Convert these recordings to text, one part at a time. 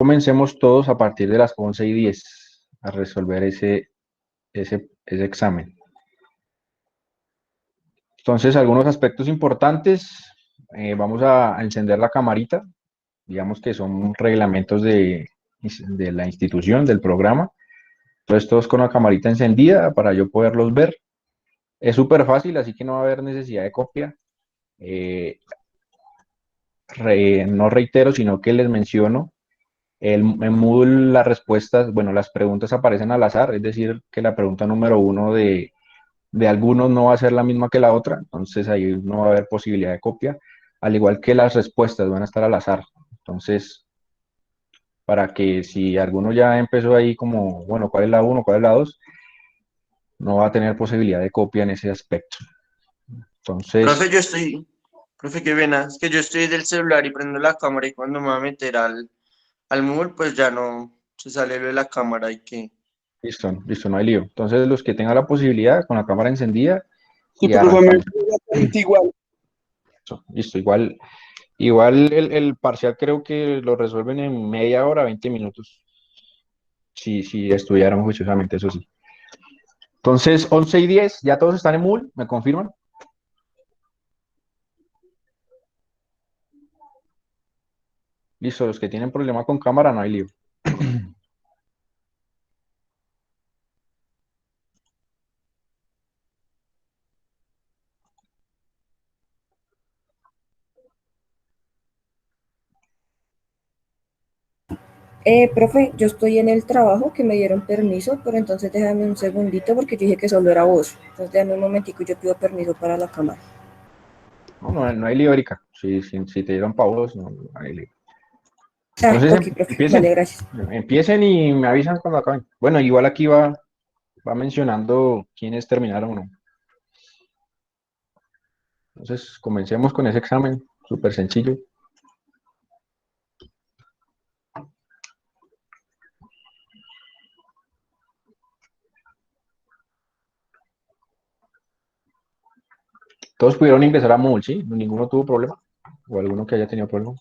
Comencemos todos a partir de las 11:10 a resolver ese examen. Entonces, algunos aspectos importantes. Vamos a encender la camarita. Digamos que son reglamentos de la institución, del programa. Entonces, todos con la camarita encendida para yo poderlos ver. Es súper fácil, así que no va a haber necesidad de copia. Eh, no reitero, sino que les menciono. En Moodle las respuestas, bueno, las preguntas aparecen al azar, es decir, que la pregunta número uno de algunos no va a ser la misma que la otra, entonces ahí no va a haber posibilidad de copia, al igual que las respuestas van a estar al azar. Entonces, para que si alguno ya empezó ahí como, bueno, ¿cuál es la uno, cuál es la dos? No va a tener posibilidad de copia en ese aspecto. Profe, Entonces, profe, qué pena, es que yo estoy del celular y prendo la cámara y cuando me voy a meter al Moodle, pues ya no se sale lo de la cámara y que... listo, listo, no hay lío. Entonces, los que tengan la posibilidad, con la cámara encendida, Sí, y profe, me arrancamos. queda exactamente igual. Listo, igual el parcial creo que lo resuelven en media hora, 20 minutos. Si estudiaron juiciosamente, eso sí. Entonces, 11:10, ya todos están en Moodle, ¿me confirman? Listo, los que tienen problema con cámara, no hay lío. Profe, yo estoy en el trabajo que me dieron permiso, pero entonces déjame un segundito porque yo dije que solo era vos. Entonces déjame un momentico y yo pido permiso para la cámara. No hay lío, Erika. Si te dieron pavos, no hay lío. Ah, Entonces, ok, profe, vale, empiecen. gracias. Empiecen y me avisan cuando acaben. Bueno, igual aquí va mencionando quiénes terminaron o no. Entonces, comencemos con ese examen, súper sencillo. Todos pudieron ingresar a Moodle, ¿sí? Ninguno tuvo problema. O alguno que haya tenido problema.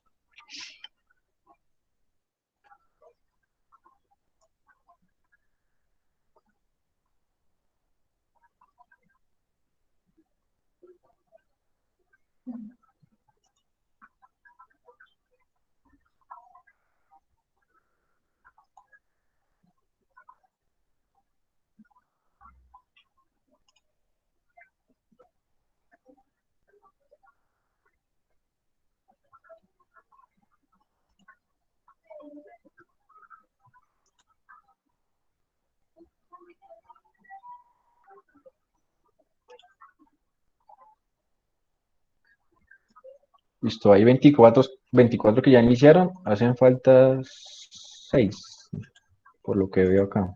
Listo, hay 24 que ya iniciaron, hacen falta 6, por lo que veo acá.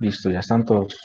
Listo, ya están todos.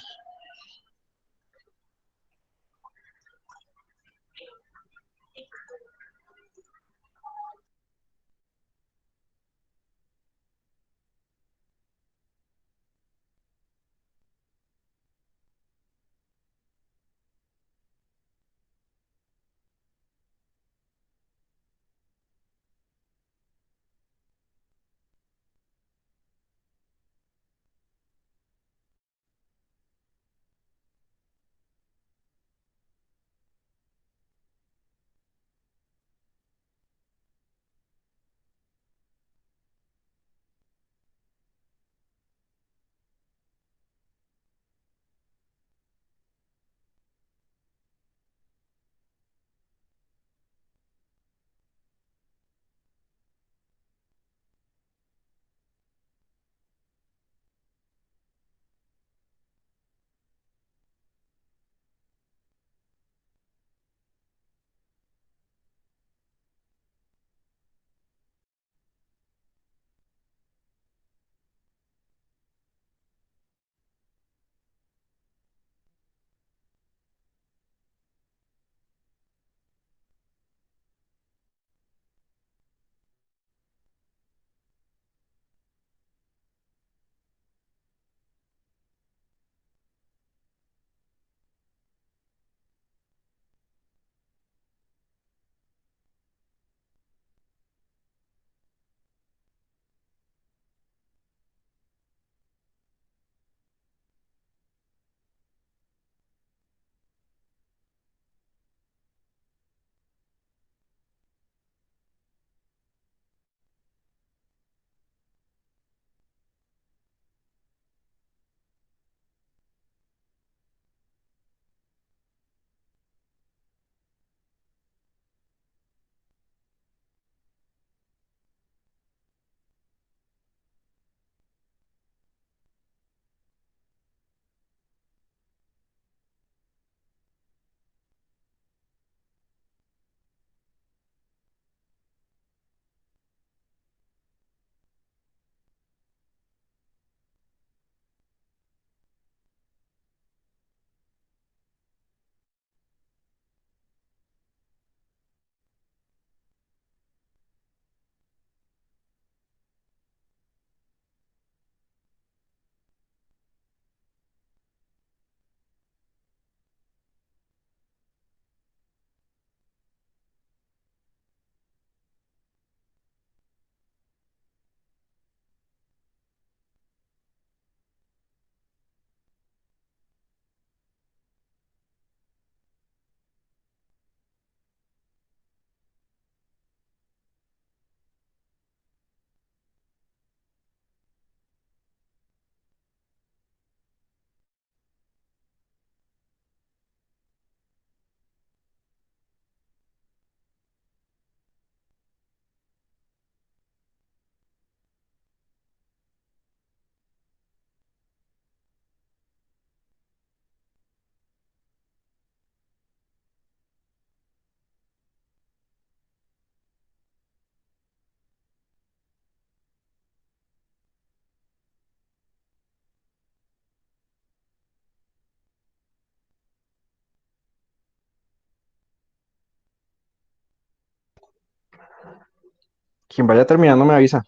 Quien vaya terminando me avisa.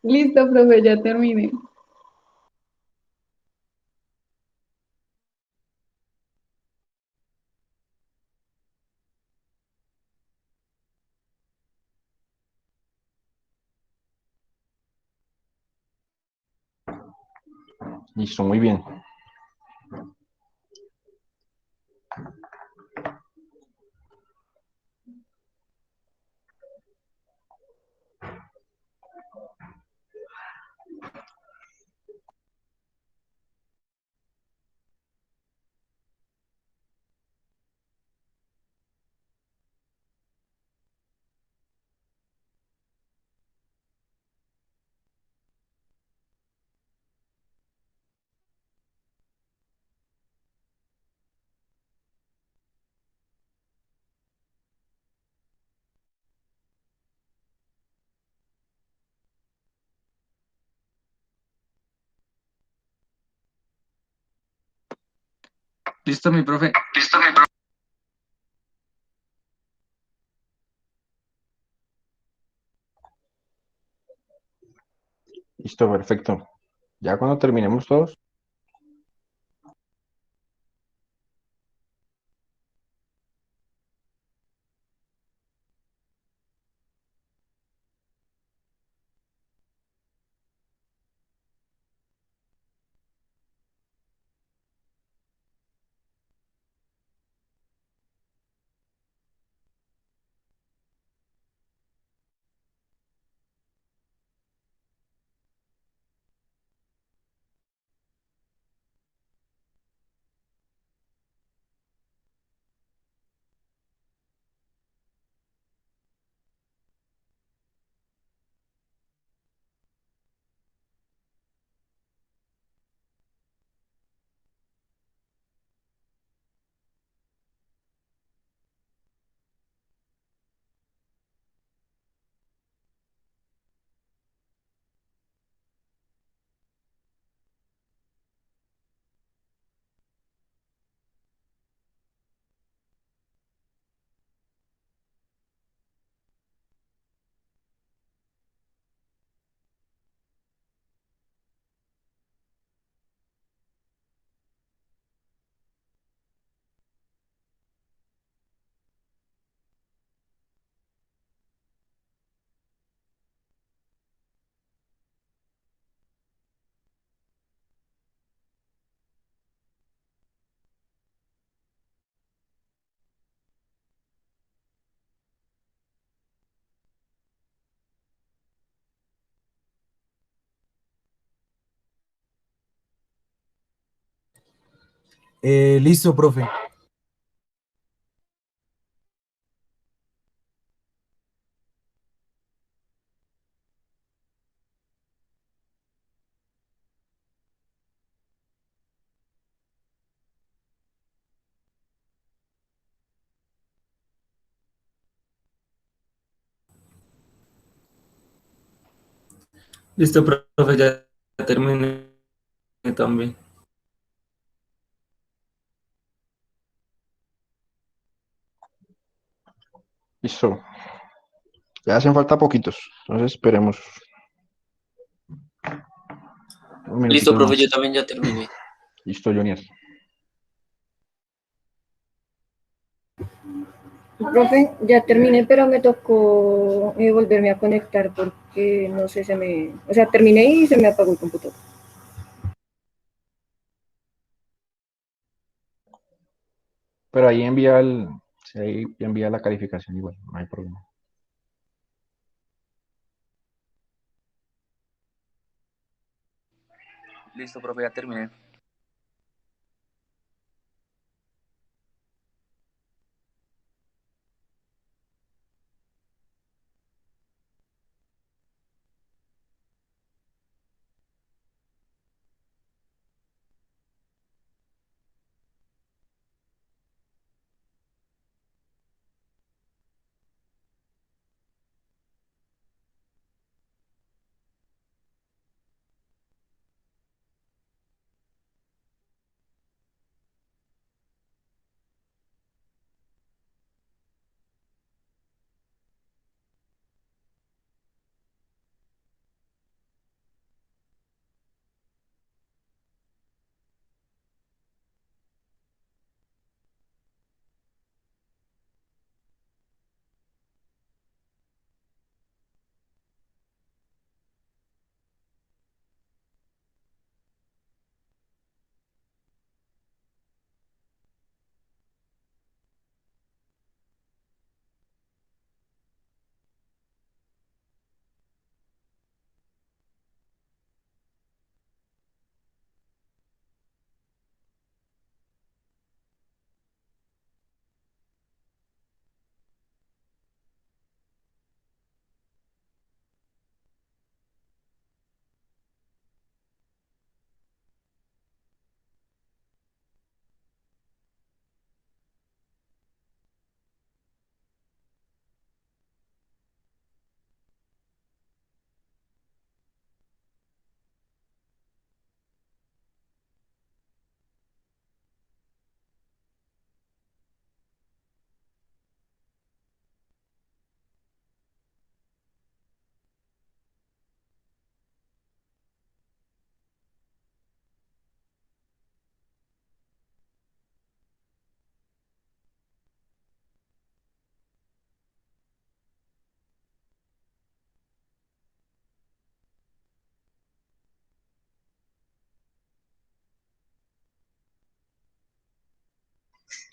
Listo, profe, ya terminé. Listo, muy bien. Listo, mi profe. Listo, perfecto. Ya cuando terminemos todos, Listo, profe. Listo, profe, ya terminé también. listo. Ya hacen falta poquitos. Entonces esperemos unos Listo, minutitos profe, yo más. también ya terminé. Listo, Junior. Profe, ya terminé, pero me tocó volverme a conectar porque no sé, o sea, terminé y se me apagó el computador. Pero ahí envía sí, ahí envía la calificación igual, no hay problema. Listo, profe, ya terminé.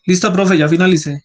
Listo, profe, ya finalicé.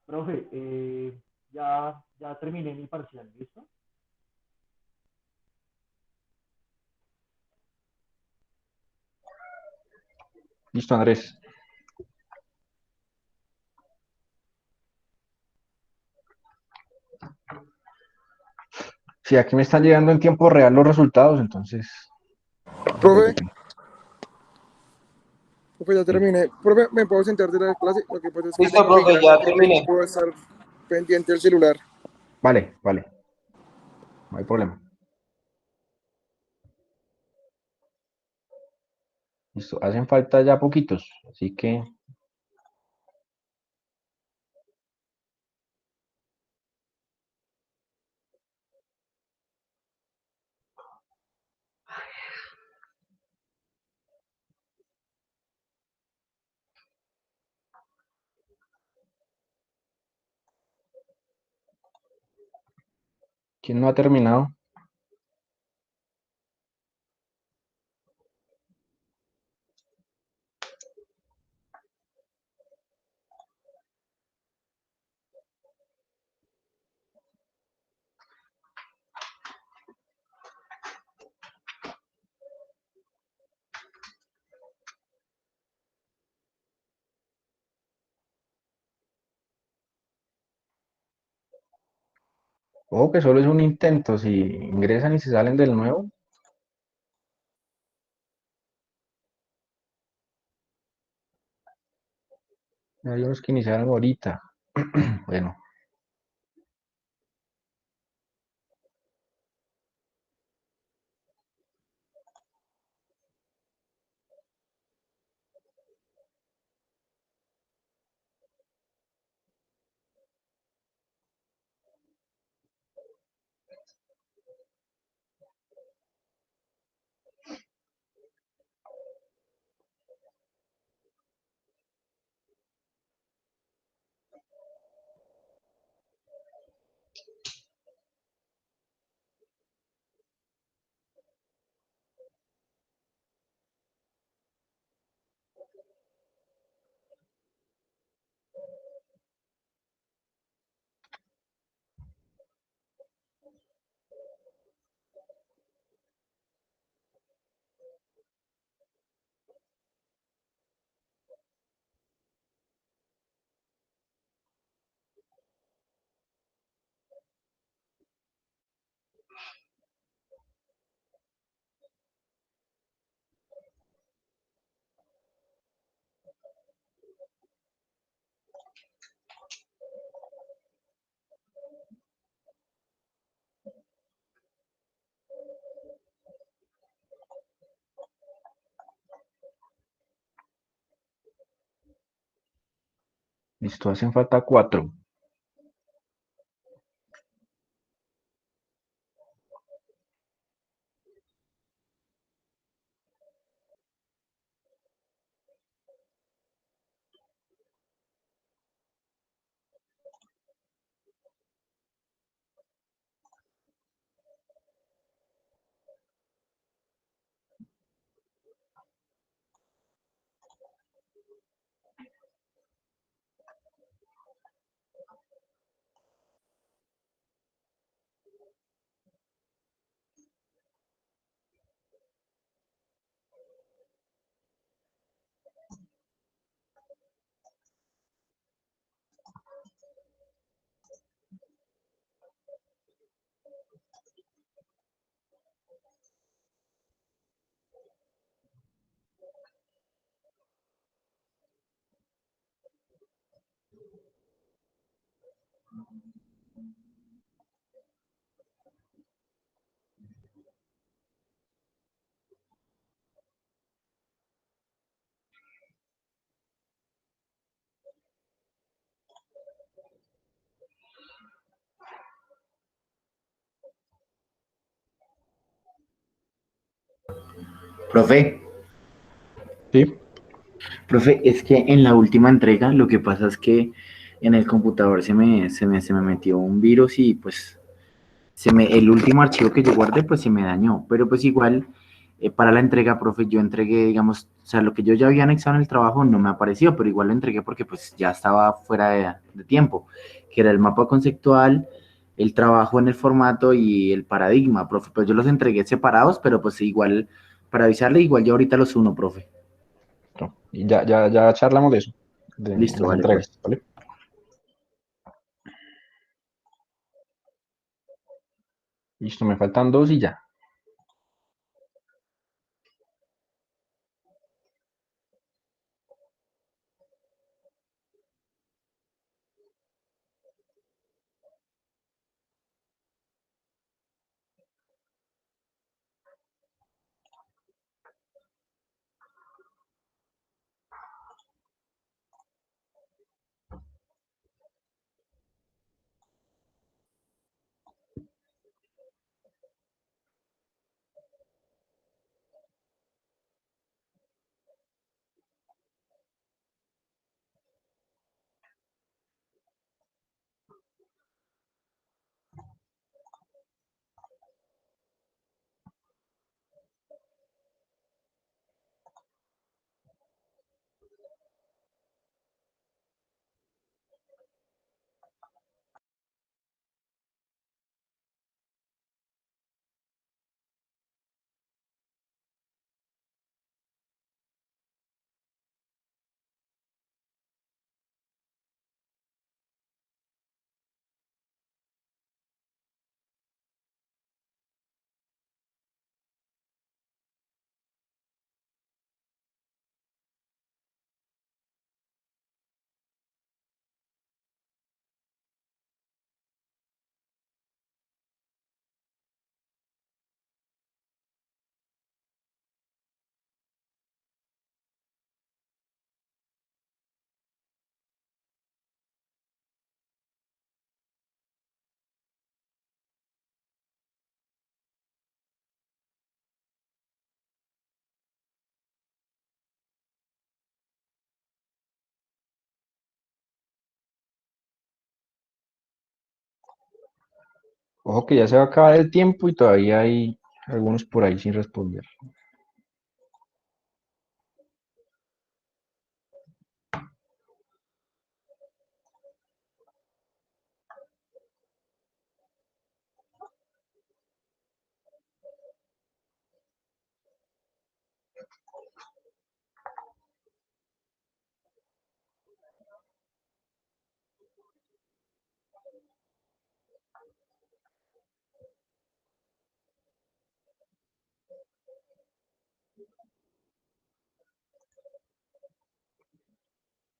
Profe, ya terminé mi parcial, ¿listo? Listo, Andrés. Sí, aquí me están llegando en tiempo real los resultados, entonces no se Profe, preocupen. profe, ya Sí. terminé. Profe, ¿me puedo sentar de la clase? Lo que pasa es que Listo, tengo muy profe, grande ya el profe y no terminé. puedo estar pendiente del celular. Vale, vale, no hay problema. Listo, hacen falta ya poquitos, así que ¿quién no ha terminado? Ojo que solo es un intento, si ingresan y se salen del nuevo, Hay unos que iniciaron ahorita. Bueno, listo, hacen falta 4. Profe, ¿Sí? profe, es que en la última entrega lo que pasa es que en el computador se me metió un virus y pues el último archivo que yo guardé pues se me dañó, pero pues igual para la entrega, profe, yo entregué, digamos, o sea, lo que yo ya había anexado en el trabajo no me apareció, pero igual lo entregué porque pues ya estaba fuera de tiempo, que era el mapa conceptual, el trabajo en el formato y el paradigma, profe, pues yo los entregué separados, pero pues igual, para avisarle, igual yo ahorita los uno, profe. No. Y ya charlamos de eso, de Listo, las vale, pues. entregas, ¿vale? Listo, me faltan 2 y ya. Ojo que ya se va a acabar el tiempo y todavía hay algunos por ahí sin responder.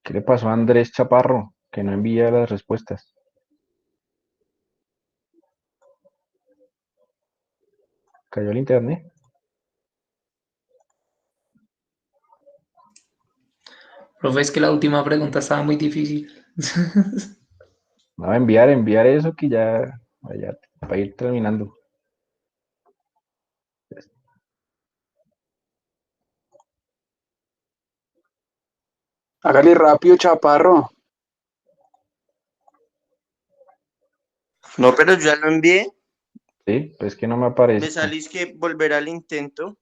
¿Qué le pasó a Andrés Chaparro? Que no envía las respuestas. ¿Cayó el internet? Profe, es que la última pregunta estaba muy difícil. No, enviar eso que ya vaya para ir terminando. Hágale rápido, chaparro. No, pero yo ya lo envié. Sí, pues que no me Me aparece. salís que volver al intento.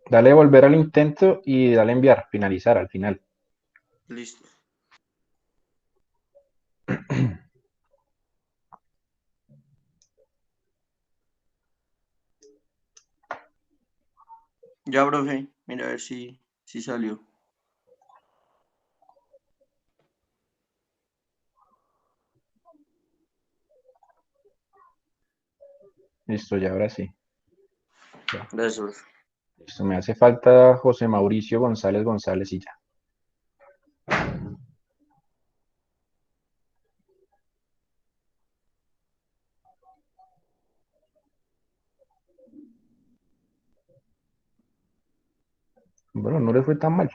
Dale volver al intento y dale enviar, finalizar al final. Listo. Ya, profe. Mira a ver si salió. Listo, ya ahora sí. Ya. Gracias, profe. Listo, me hace falta José Mauricio González González y ya. Bueno, no le fue tan mal.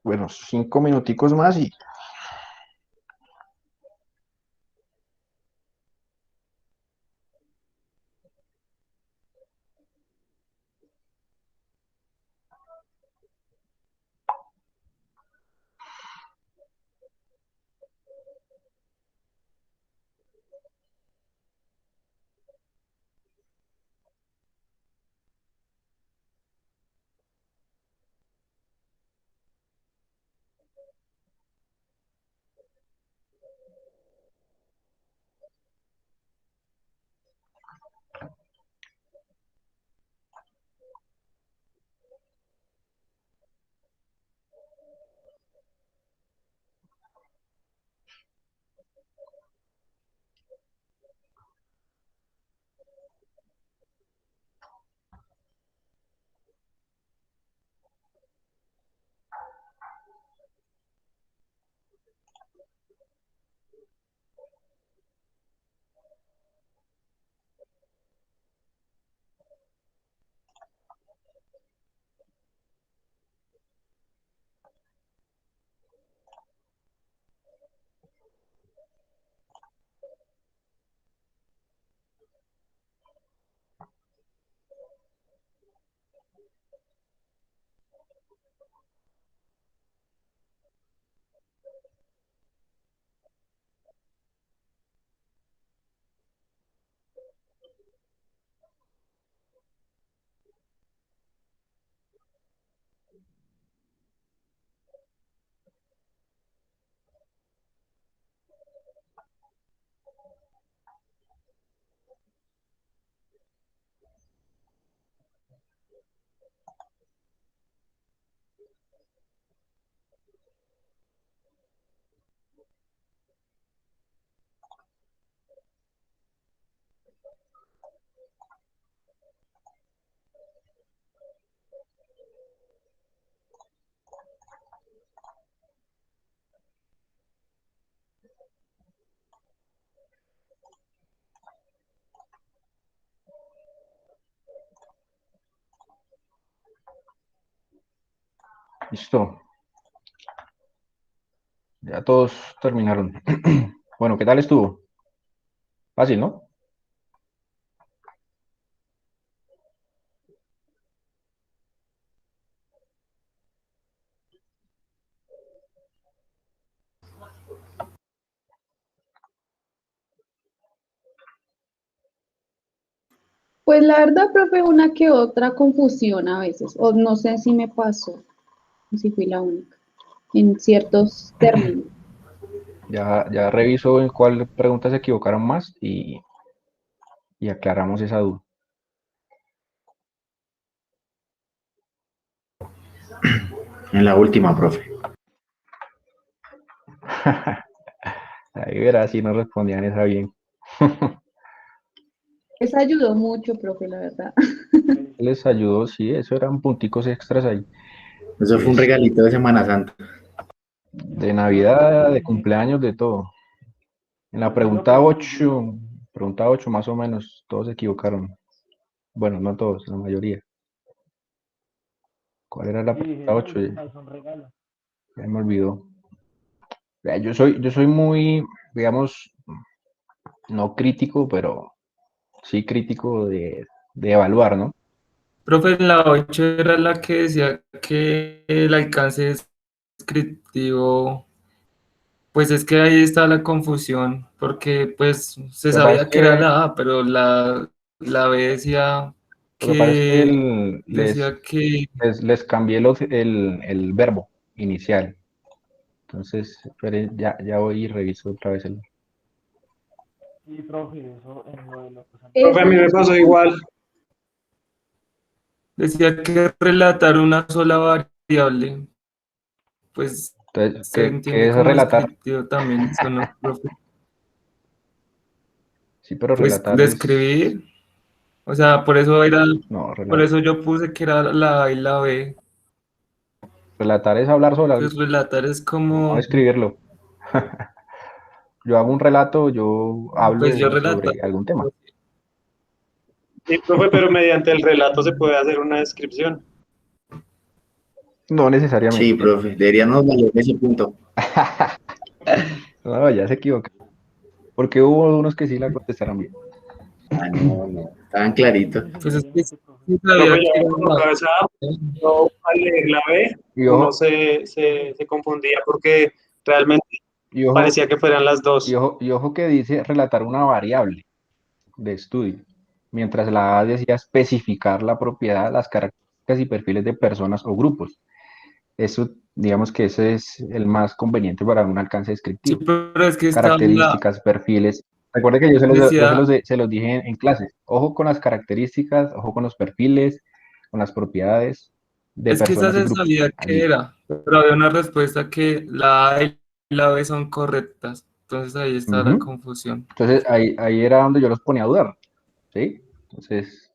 Bueno, 5 minuticos más y Listo. Ya todos terminaron. Bueno, ¿qué tal estuvo? Fácil, ¿no? Pues la verdad, profe, una que otra confusión a veces, o no sé si me pasó, si fui la única, en ciertos términos. Ya reviso en cuál pregunta se equivocaron más y aclaramos esa duda. En la última, profe. Ahí verás si no respondían esa bien. Eso ayudó mucho, profe, la verdad. Les ayudó, sí, eso eran punticos extras ahí. Eso fue un Es regalito de Semana Santa. de Navidad, de cumpleaños, de todo. En la Profe, lo confundí. pregunta 8 más o menos, todos se equivocaron. Bueno, no todos, la mayoría. ¿Cuál era la Sí, pregunta dije, no, 8? ese man es un regalo. Ya me olvidó. Vea, yo soy muy, digamos, no crítico, pero sí crítico de evaluar, ¿no? Profe, la 8 era la que decía que el alcance descriptivo, pues es que ahí está la confusión, porque pues se Lo que pasa es sabía que era que, la A, pero la B decía lo que, pasa es que que, les, decía que, les cambié el verbo inicial. Entonces, ya voy y reviso otra vez el. Sí, profe, eso en lo de los Profe, a Esa mí anteriores. me pasó igual. decía que relatar una sola variable, pues Entonces, se ¿qué entiende es como relatar? descriptivo también, eso no, profe. Sí, pero Pues relatar es. describir, o sea, No, por eso yo puse que era la A y la B. relatar es hablar sobre algo, Pues relatar es no como, escribirlo. Yo hago un relato, yo pues yo hablo relato. sobre algún tema. Sí, profe, pero mediante el relato se puede hacer una descripción. No Sí, necesariamente. profe, deberíamos valer ese punto. No, ya se equivoca. Porque hubo unos que sí la contestaron bien. Ah, no, no, estaban claritos. Pues es que Definitivamente, profe. sí Profe, sabía yo que era por la cabeza, yo al leer la B, Y uno ojo, se confundía porque realmente y ojo, parecía que fueran las y dos. ojo, y ojo que dice relatar una variable de estudio, mientras la A decía especificar la propiedad, las características y perfiles de personas o grupos. Eso, digamos que ese es el más conveniente para un alcance sí, descriptivo. pero es que estaba Características, perfiles. Recuerde que decía, se los dije en clases. Ojo con las características, ojo con los perfiles, con las propiedades de es que esa personas y se grupos. sabía que Allí. era, pero había una respuesta que la A y la B son correctas. Entonces ahí está la Ujú. confusión. Entonces ahí era donde yo los ponía a dudar. ¿Sí? Entonces,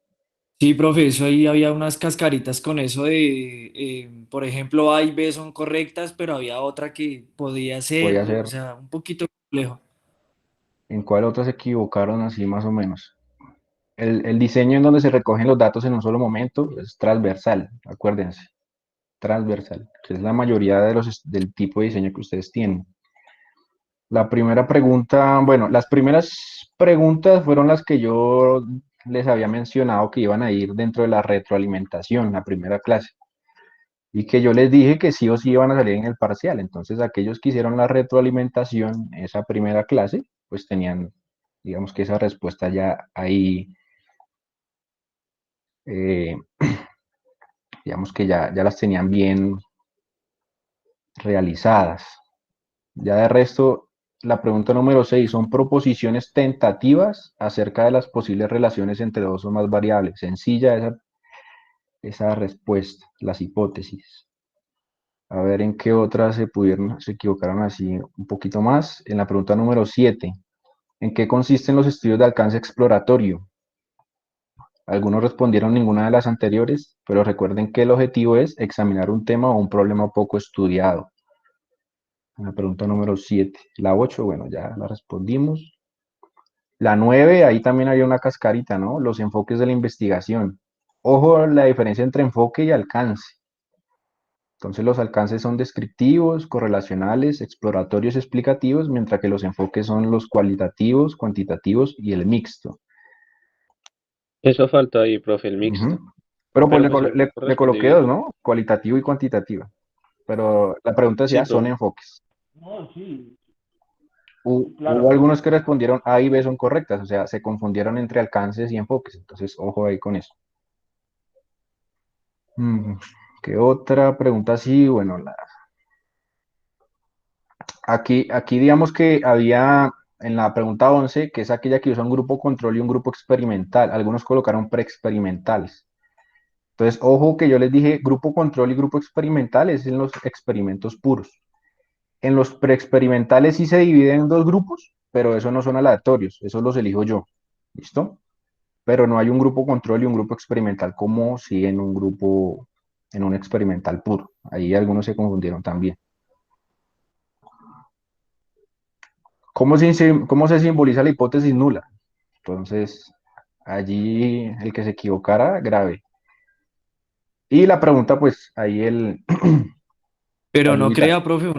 Sí, profe, eso ahí había unas cascaritas con eso de, por ejemplo, A y B son correctas, pero había otra que podía ser, podía o ser. sea, un poquito complejo. ¿En cuál otra se equivocaron así más o menos? El diseño en donde se recogen los datos en un solo momento es transversal, acuérdense, transversal, que es la mayoría del tipo de diseño que ustedes tienen. La primera pregunta, bueno, las primeras preguntas fueron las que yo les había mencionado que iban a ir dentro de la retroalimentación, la primera clase, y que yo les dije que sí o sí iban a salir en el parcial. Entonces, aquellos que hicieron la retroalimentación, esa primera clase, pues tenían, digamos que esa respuesta ya ahí, eh, digamos que ya las tenían bien realizadas. Ya de resto, la pregunta número 6 son proposiciones tentativas acerca de las posibles relaciones entre dos o más variables. Sencilla esa respuesta, las hipótesis. A ver en qué otras se equivocaron así un poquito más. En la pregunta número 7, ¿en qué consisten los estudios de alcance exploratorio? Algunos respondieron ninguna de las anteriores, pero recuerden que el objetivo es examinar un tema o un problema poco estudiado. La pregunta número 7. La 8, bueno, ya la respondimos. La 9, ahí también había una cascarita, ¿no? Los enfoques de la investigación. Ojo la diferencia entre enfoque y alcance. Entonces los alcances son descriptivos, correlacionales, exploratorios, explicativos, mientras que los enfoques son los cualitativos, cuantitativos y el mixto. Eso faltó ahí, profe, el mixto. Ujú. Pero pues Pero pues el grupo le responde coloqué bien. dos, ¿no? Cualitativo y cuantitativo. Pero la pregunta Sí, decía, son profe. enfoques. No, sí, Hubo claro. algunos que respondieron A y B son correctas, o sea, se confundieron entre alcances y enfoques. Entonces, ojo ahí con eso. Mm, ¿Qué otra pregunta? Sí, bueno, aquí digamos que había en la pregunta 11, que es aquella que usa un grupo control y un grupo experimental. Algunos colocaron preexperimentales. Entonces, ojo que yo les dije grupo control y grupo experimental es en los experimentos puros. En los preexperimentales sí se dividen en dos grupos, pero esos no son aleatorios, esos los elijo yo. ¿Listo? Pero no hay un grupo control y un grupo experimental como si en un grupo, en un experimental puro. Ahí algunos se confundieron también. ¿Cómo se simboliza la hipótesis nula? Entonces, allí el que se equivocara, grave. Y la pregunta, pues, ahí Pero no facilita. crea, profe,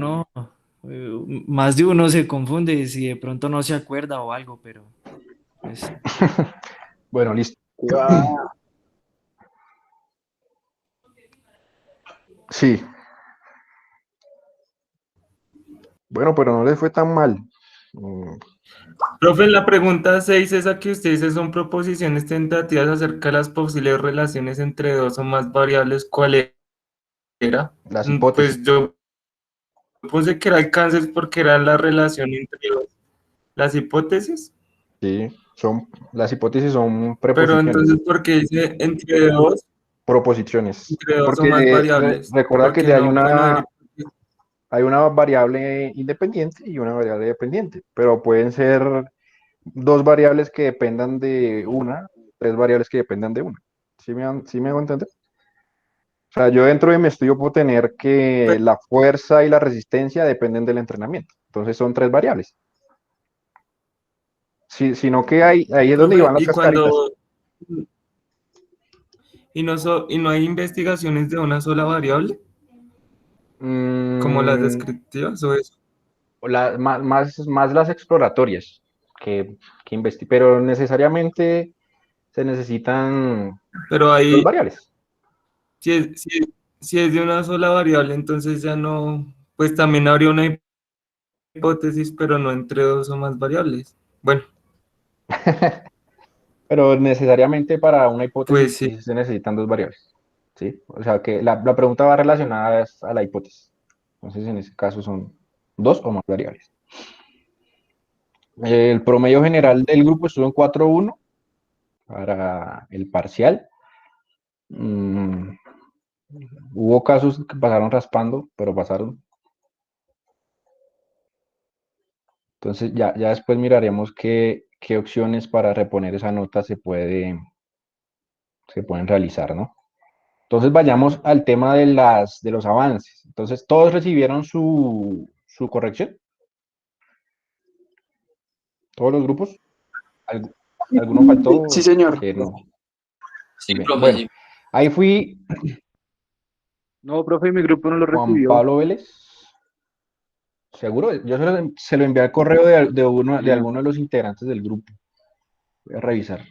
más de uno se confunde si de pronto no se acuerda o algo, pero pues, Bueno, listo. Sí. Bueno, pero no les fue tan mal. Mm, Profe, la pregunta 6, esa que usted dice son proposiciones tentativas acerca de las posibles relaciones entre dos o más variables, ¿cuál era? Las hipótesis. Pues yo puse que era alcances porque era la relación entre las hipótesis, Sí, las hipótesis son pero entonces, preposiciones, ¿por qué dice proposiciones. entre dos o más Porque variables? recuerda que Porque no pueden haber. hay una variable independiente y una variable dependiente, pero pueden ser dos variables que dependan de una, tres variables que dependan de una. ¿Sí me hago entender? O sea, yo dentro de mi estudio puedo tener que la fuerza y la resistencia dependen del entrenamiento. Entonces son tres variables. Sino que ahí es donde Profe, iban las y cascaritas. cuando y no hay investigaciones de una sola variable, como las Mm, descriptivas o eso. más las exploratorias pero necesariamente se necesitan Pero dos ahí, variables. si es de una sola variable, entonces ya no, pues también habría una hipótesis, pero no entre dos o más variables. Bueno, Pero necesariamente para una hipótesis pues sí. sí se necesitan dos variables. ¿Sí? O sea que la pregunta va relacionada a la hipótesis. Entonces en ese caso son dos o más variables. El promedio general del grupo estuvo en 4.1 para el parcial. Mm, Hubo casos que pasaron raspando, pero pasaron. Entonces ya después miraremos qué opciones para reponer esa nota se pueden realizar, ¿no? Entonces vayamos al tema de los avances. Entonces, ¿todos recibieron su corrección? ¿Todos los grupos? ¿Algu- ¿Alguno Sí, faltó? señor. Que no. Sí, Muy bien. profe, Bueno, sí. ahí fui No, profe, mi grupo no lo Juan recibió. Pablo Vélez. Seguro, yo se lo envié al correo de Sí. alguno de los integrantes del grupo. Voy a revisar.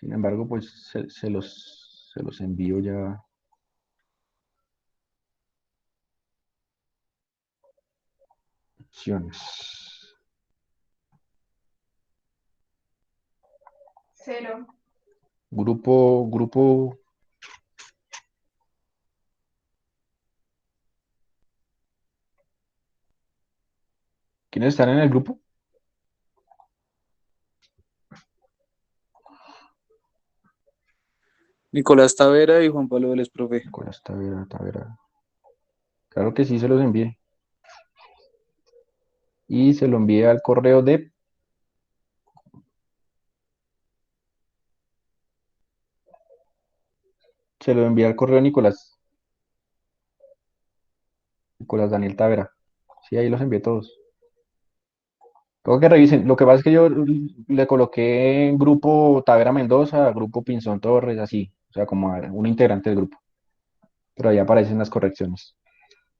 Sin embargo, pues se los envío ya. Opciones. Cero. Grupo. ¿Quiénes están en el grupo? Nicolás Tavera y Juan Pablo Vélez, profe. Nicolás Tavera. Claro que sí, se los envié. Y se lo envié al correo se lo envié al correo de Nicolás Daniel Tavera. Sí, ahí los envié todos. Tengo que revisen. Lo que pasa es que yo le coloqué en grupo Tavera Mendoza, grupo Pinzón Torres, así. O sea, como un integrante del grupo. pero ahí aparecen las correcciones.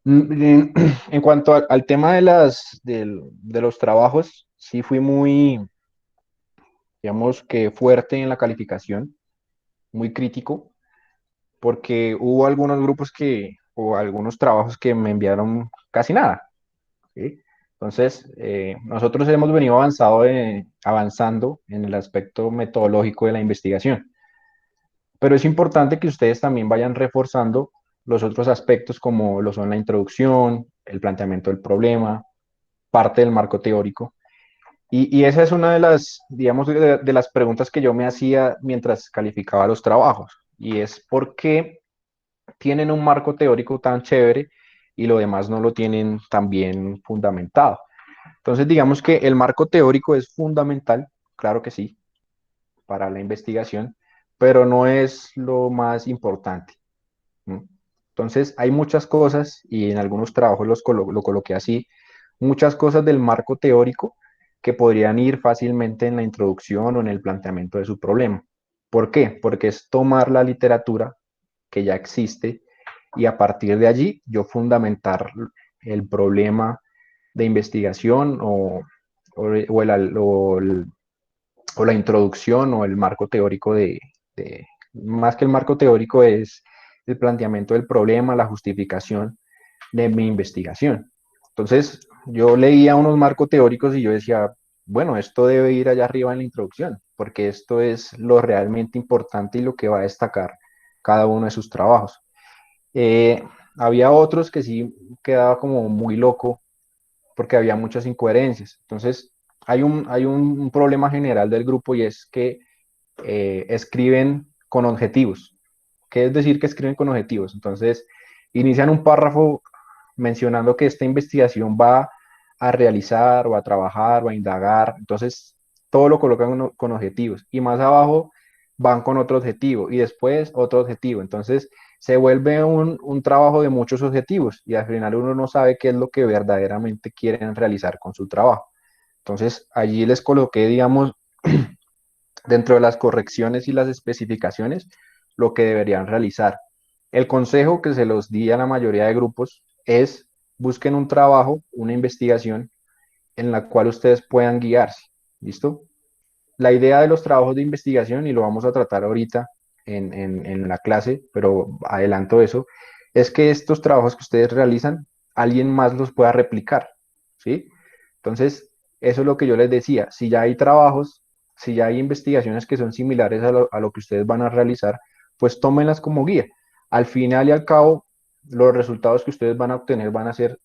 En cuanto al tema de los trabajos, sí fui muy, digamos que fuerte en la calificación, muy crítico, porque hubo algunos grupos o algunos trabajos que me enviaron casi nada, ¿sí? Entonces, nosotros hemos venido avanzando en el aspecto metodológico de la investigación, pero es importante que ustedes también vayan reforzando los otros aspectos como lo son la introducción, el planteamiento del problema, parte del marco teórico. Y esa es una de las, digamos, de las preguntas que yo me hacía mientras calificaba los trabajos. Y es por qué tienen un marco teórico tan chévere y lo demás no lo tienen tan bien fundamentado. Entonces, digamos que el marco teórico es fundamental, claro que sí, para la investigación, pero no es lo más importante. ¿No? Entonces, hay muchas cosas, y en algunos trabajos lo coloqué así, muchas cosas del marco teórico que podrían ir fácilmente en la introducción o en el planteamiento de su problema. ¿Por qué? Porque es tomar la literatura que ya existe y a partir de allí yo fundamentar el problema de investigación o la introducción o el marco teórico más que el marco teórico es el planteamiento del problema, la justificación de mi investigación. Entonces, yo leía unos marcos teóricos y yo decía, bueno, esto debe ir allá arriba en la introducción, porque esto es lo realmente importante y lo que va a destacar cada uno de sus trabajos. Eh, Había otros que sí quedaba como muy loco porque había muchas incoherencias. Entonces, hay un problema general del grupo y es que escriben con objetivos. ¿Qué es decir que escriben con objetivos? Entonces, inician un párrafo mencionando que esta investigación va a realizar o a trabajar o a indagar. Entonces, todo lo colocan con objetivos. Y más abajo van con otro objetivo y después otro objetivo. Entonces, se vuelve un trabajo de muchos objetivos y al final uno no sabe qué es lo que verdaderamente quieren realizar con su trabajo. Entonces, allí les coloqué, digamos, dentro de las correcciones y las especificaciones, lo que deberían realizar. El consejo que se los di a la mayoría de grupos es busquen un trabajo, una investigación en la cual ustedes puedan guiarse. ¿Listo? La idea de los trabajos de investigación, y lo vamos a tratar ahorita en la clase, pero adelanto eso, es que estos trabajos que ustedes realizan, alguien más los pueda replicar. ¿Sí? Entonces, eso es lo que yo les decía. Si ya hay trabajos, si ya hay investigaciones que son similares a lo que ustedes van a realizar, pues tómenlas como guía. Al final y al cabo, los resultados que ustedes van a obtener van a ser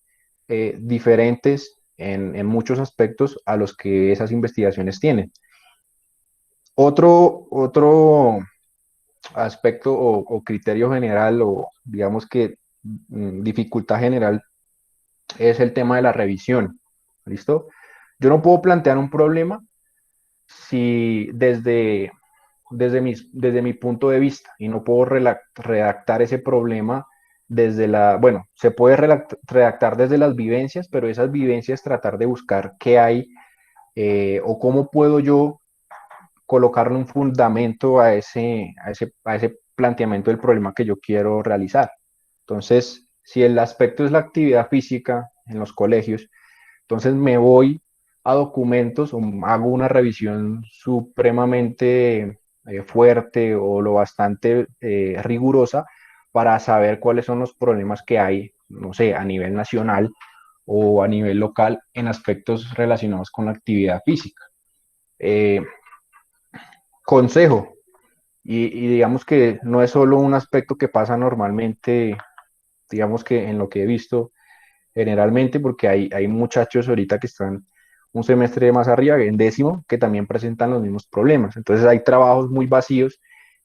diferentes en muchos aspectos a los que esas investigaciones tienen. Otro aspecto o criterio general o digamos que dificultad general es el tema de la revisión. ¿Listo? Yo no puedo plantear un problema si desde mi punto de vista y no puedo redactar ese problema bueno, se puede redactar desde las vivencias, pero esas vivencias tratar de buscar qué hay o cómo puedo yo colocarle un fundamento a ese planteamiento del problema que yo quiero realizar. Entonces, si el aspecto es la actividad física en los colegios, entonces me voy a documentos o hago una revisión supremamente fuerte o lo bastante rigurosa para saber cuáles son los problemas que hay, no sé, a nivel nacional o a nivel local en aspectos relacionados con la actividad física. Eh, Consejo, y digamos que no es solo un aspecto que pasa normalmente, digamos que en lo que he visto generalmente, porque hay muchachos ahorita que están un semestre más arriba, en décimo, que también presentan los mismos problemas. Entonces hay trabajos muy vacíos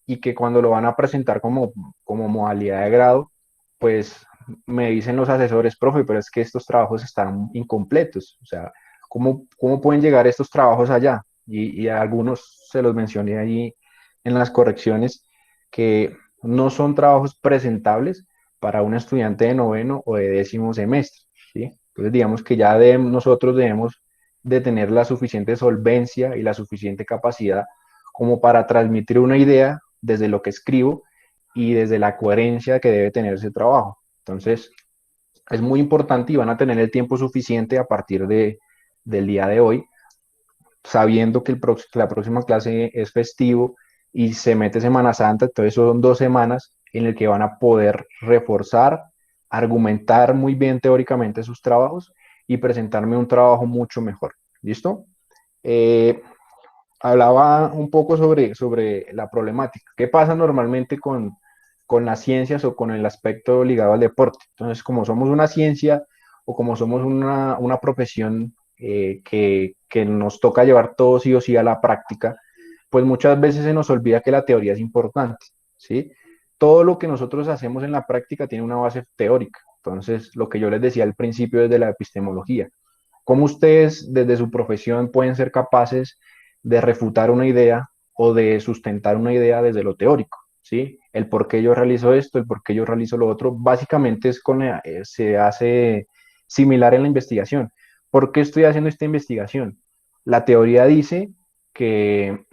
y que cuando lo van a presentar como modalidad de grado, pues me dicen los asesores, profe, pero es que estos trabajos están incompletos. O sea, ¿cómo pueden llegar estos trabajos allá? Y a algunos se los mencioné allí en las correcciones, que no son trabajos presentables para un estudiante de noveno o de décimo semestre, ¿sí? Entonces, digamos que ya nosotros debemos de tener la suficiente solvencia y la suficiente capacidad como para transmitir una idea desde lo que escribo y desde la coherencia que debe tener ese trabajo. Entonces, es muy importante y van a tener el tiempo suficiente a partir del día de hoy, sabiendo que la próxima clase es festivo y se mete Semana Santa, entonces son 2 semanas en las que van a poder reforzar, argumentar muy bien teóricamente sus trabajos y presentarme un trabajo mucho mejor. ¿Listo? Hablaba un poco sobre la problemática. ¿Qué pasa normalmente con las ciencias o con el aspecto ligado al deporte? Entonces, como somos una ciencia o como somos una profesión que nos toca llevar todo sí o sí a la práctica, pues muchas veces se nos olvida que la teoría es importante, ¿sí? Todo lo que nosotros hacemos en la práctica tiene una base teórica. Entonces, lo que yo les decía al principio desde la epistemología, ¿cómo ustedes desde su profesión pueden ser capaces de refutar una idea o de sustentar una idea desde lo teórico? ¿Sí? El por qué yo realizo esto, el por qué yo realizo lo otro, básicamente se hace similar en la investigación. ¿Por qué estoy haciendo esta investigación? La teoría dice que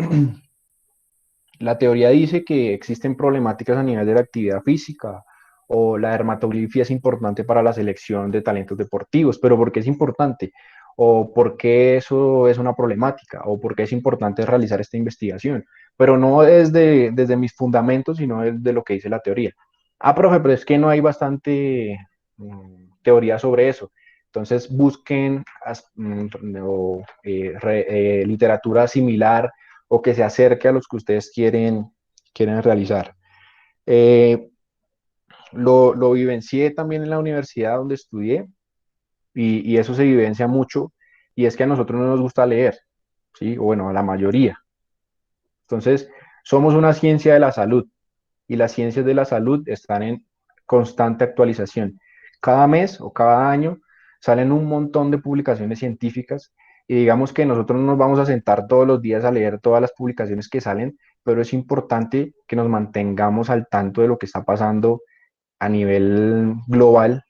la teoría dice que existen problemáticas a nivel de la actividad física o la dermatografía es importante para la selección de talentos deportivos, pero ¿por qué es importante? ¿O por qué eso es una problemática? ¿O por qué es importante realizar esta investigación? Pero no desde mis fundamentos, sino desde lo que dice la teoría. Ah, profe, pero es que no hay bastante teoría sobre eso. Entonces busquen literatura similar o que se acerque a los que ustedes quieren realizar. Lo vivencié también en la universidad donde estudié y eso se vivencia mucho y es que a nosotros no nos gusta leer, ¿sí? O bueno, a la mayoría. Entonces, somos una ciencia de la salud y las ciencias de la salud están en constante actualización. Cada mes o cada año salen un montón de publicaciones científicas y digamos que nosotros no nos vamos a sentar todos los días a leer todas las publicaciones que salen, pero es importante que nos mantengamos al tanto de lo que está pasando a nivel global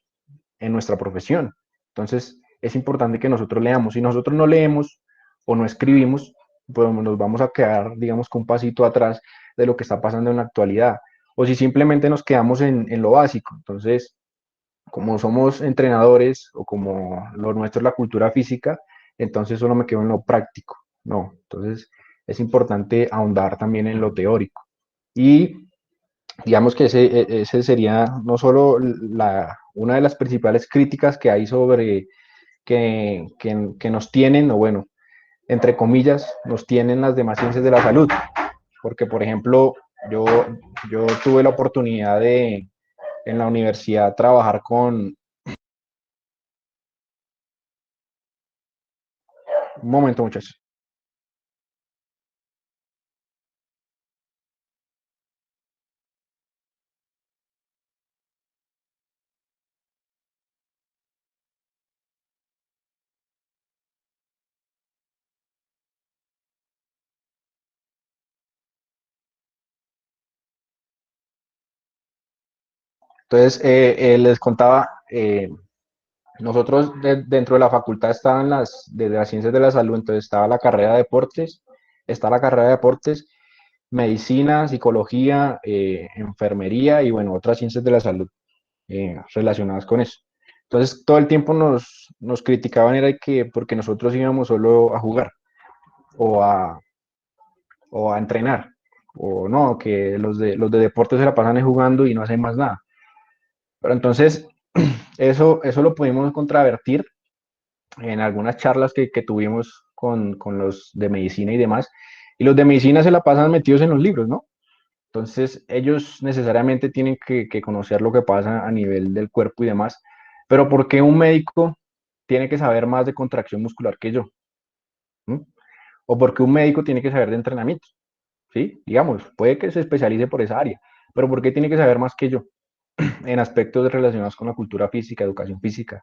en nuestra profesión. Entonces, es importante que nosotros leamos. Si nosotros no leemos o no escribimos, pues nos vamos a quedar, digamos, con un pasito atrás de lo que está pasando en la actualidad. O si simplemente nos quedamos en lo básico. Entonces, como somos entrenadores o como lo nuestro es la cultura física, entonces solo me quedo en lo práctico. No, entonces es importante ahondar también en lo teórico. Y digamos que ese sería no solo una de las principales críticas que hay sobre que nos tienen, o bueno, entre comillas, nos tienen las demás ciencias de la salud. Porque, por ejemplo, yo, yo tuve la oportunidad de en la universidad trabajar con... Un momento, muchachos. Entonces, les contaba, nosotros dentro de la facultad estaban de las ciencias de la salud, entonces estaba la carrera de deportes, está la carrera de deportes, medicina, psicología, enfermería y bueno, otras ciencias de la salud relacionadas con eso. Entonces, todo el tiempo nos criticaban era que porque nosotros íbamos solo a jugar o a, o a entrenar, o no, que los de deportes se la pasan ahí jugando y no hacen más nada. Pero entonces, eso lo pudimos contravertir en algunas charlas que tuvimos con los de medicina y demás. Y los de medicina se la pasan metidos en los libros, ¿no? Entonces, ellos necesariamente tienen que conocer lo que pasa a nivel del cuerpo y demás. Pero ¿por qué un médico tiene que saber más de contracción muscular que yo? ¿Mm? ¿O por qué un médico tiene que saber de entrenamiento? ¿Sí? Digamos, puede que se especialice por esa área, pero ¿por qué tiene que saber más que yo en aspectos relacionados con la cultura física, educación física?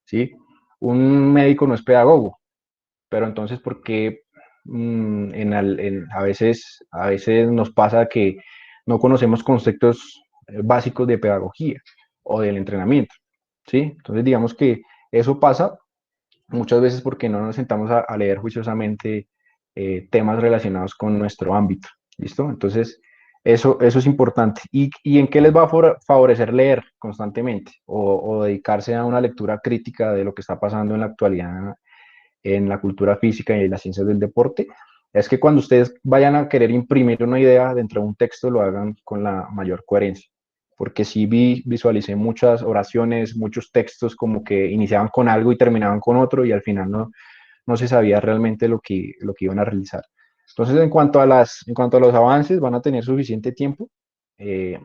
¿Sí? Un médico no es pedagogo, pero entonces, ¿por qué a veces nos pasa que no conocemos conceptos básicos de pedagogía o del entrenamiento? ¿Sí? Entonces, digamos que eso pasa muchas veces porque no nos sentamos a leer juiciosamente temas relacionados con nuestro ámbito. ¿Listo? Entonces, Eso es importante. ¿Y en qué les va a favorecer leer constantemente o dedicarse a una lectura crítica de lo que está pasando en la actualidad en la cultura física y en las ciencias del deporte? Es que cuando ustedes vayan a querer imprimir una idea dentro de un texto, lo hagan con la mayor coherencia. Porque sí visualicé muchas oraciones, muchos textos como que iniciaban con algo y terminaban con otro y al final no se sabía realmente lo que iban a realizar. Entonces, en cuanto a los avances, van a tener suficiente tiempo. Eh,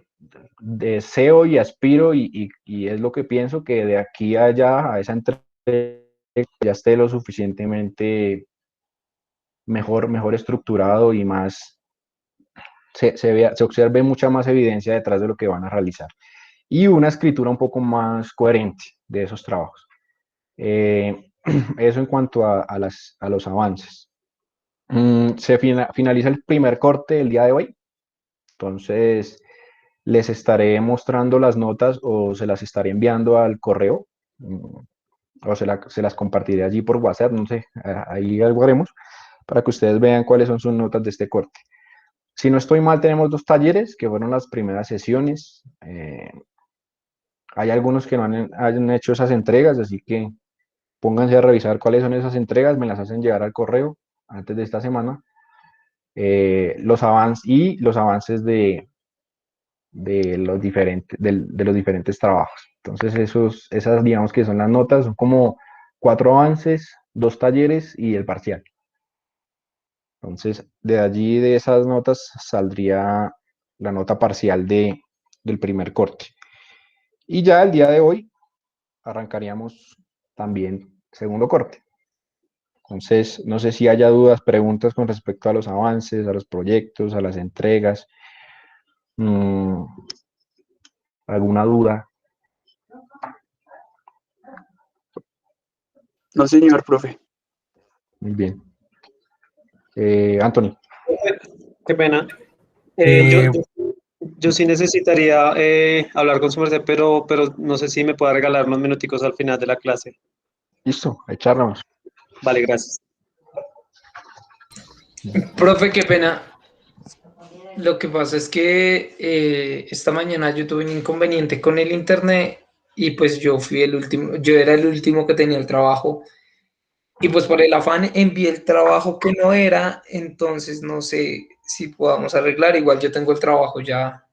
Deseo y aspiro y es lo que pienso que de aquí a allá, a esa entrega, ya esté lo suficientemente mejor estructurado y más, se observe mucha más evidencia detrás de lo que van a realizar. Y una escritura un poco más coherente de esos trabajos. Eso en cuanto a los avances. Se finaliza el primer corte el día de hoy, entonces les estaré mostrando las notas o se las estaré enviando al correo, o se las compartiré allí por WhatsApp, no sé, ahí algo haremos, para que ustedes vean cuáles son sus notas de este corte. Si no estoy mal, tenemos 2 talleres, que fueron las primeras sesiones. Hay algunos que no han hecho esas entregas, así que pónganse a revisar cuáles son esas entregas, me las hacen llegar al correo antes de esta semana. Los avances de los diferentes trabajos. Entonces, esas digamos que son las notas, son como 4 avances, 2 talleres y el parcial. Entonces, de allí, de esas notas, saldría la nota parcial del primer corte. Y ya el día de hoy arrancaríamos también segundo corte. Entonces, no sé si haya dudas, preguntas con respecto a los avances, a los proyectos, a las entregas. ¿Alguna duda? No, señor, profe. Muy bien. Anthony. Qué pena. Eh, Yo sí necesitaría hablar con su merced, pero no sé si me puede regalar unos minuticos al final de la clase. Listo, echarnos. Vale, gracias. Profe, qué pena. Lo que pasa es que esta mañana yo tuve un inconveniente con el internet y pues yo fui el último, yo era el último que tenía el trabajo y pues por el afán envié el trabajo que no era, entonces no sé si podamos arreglar, igual yo tengo el trabajo ya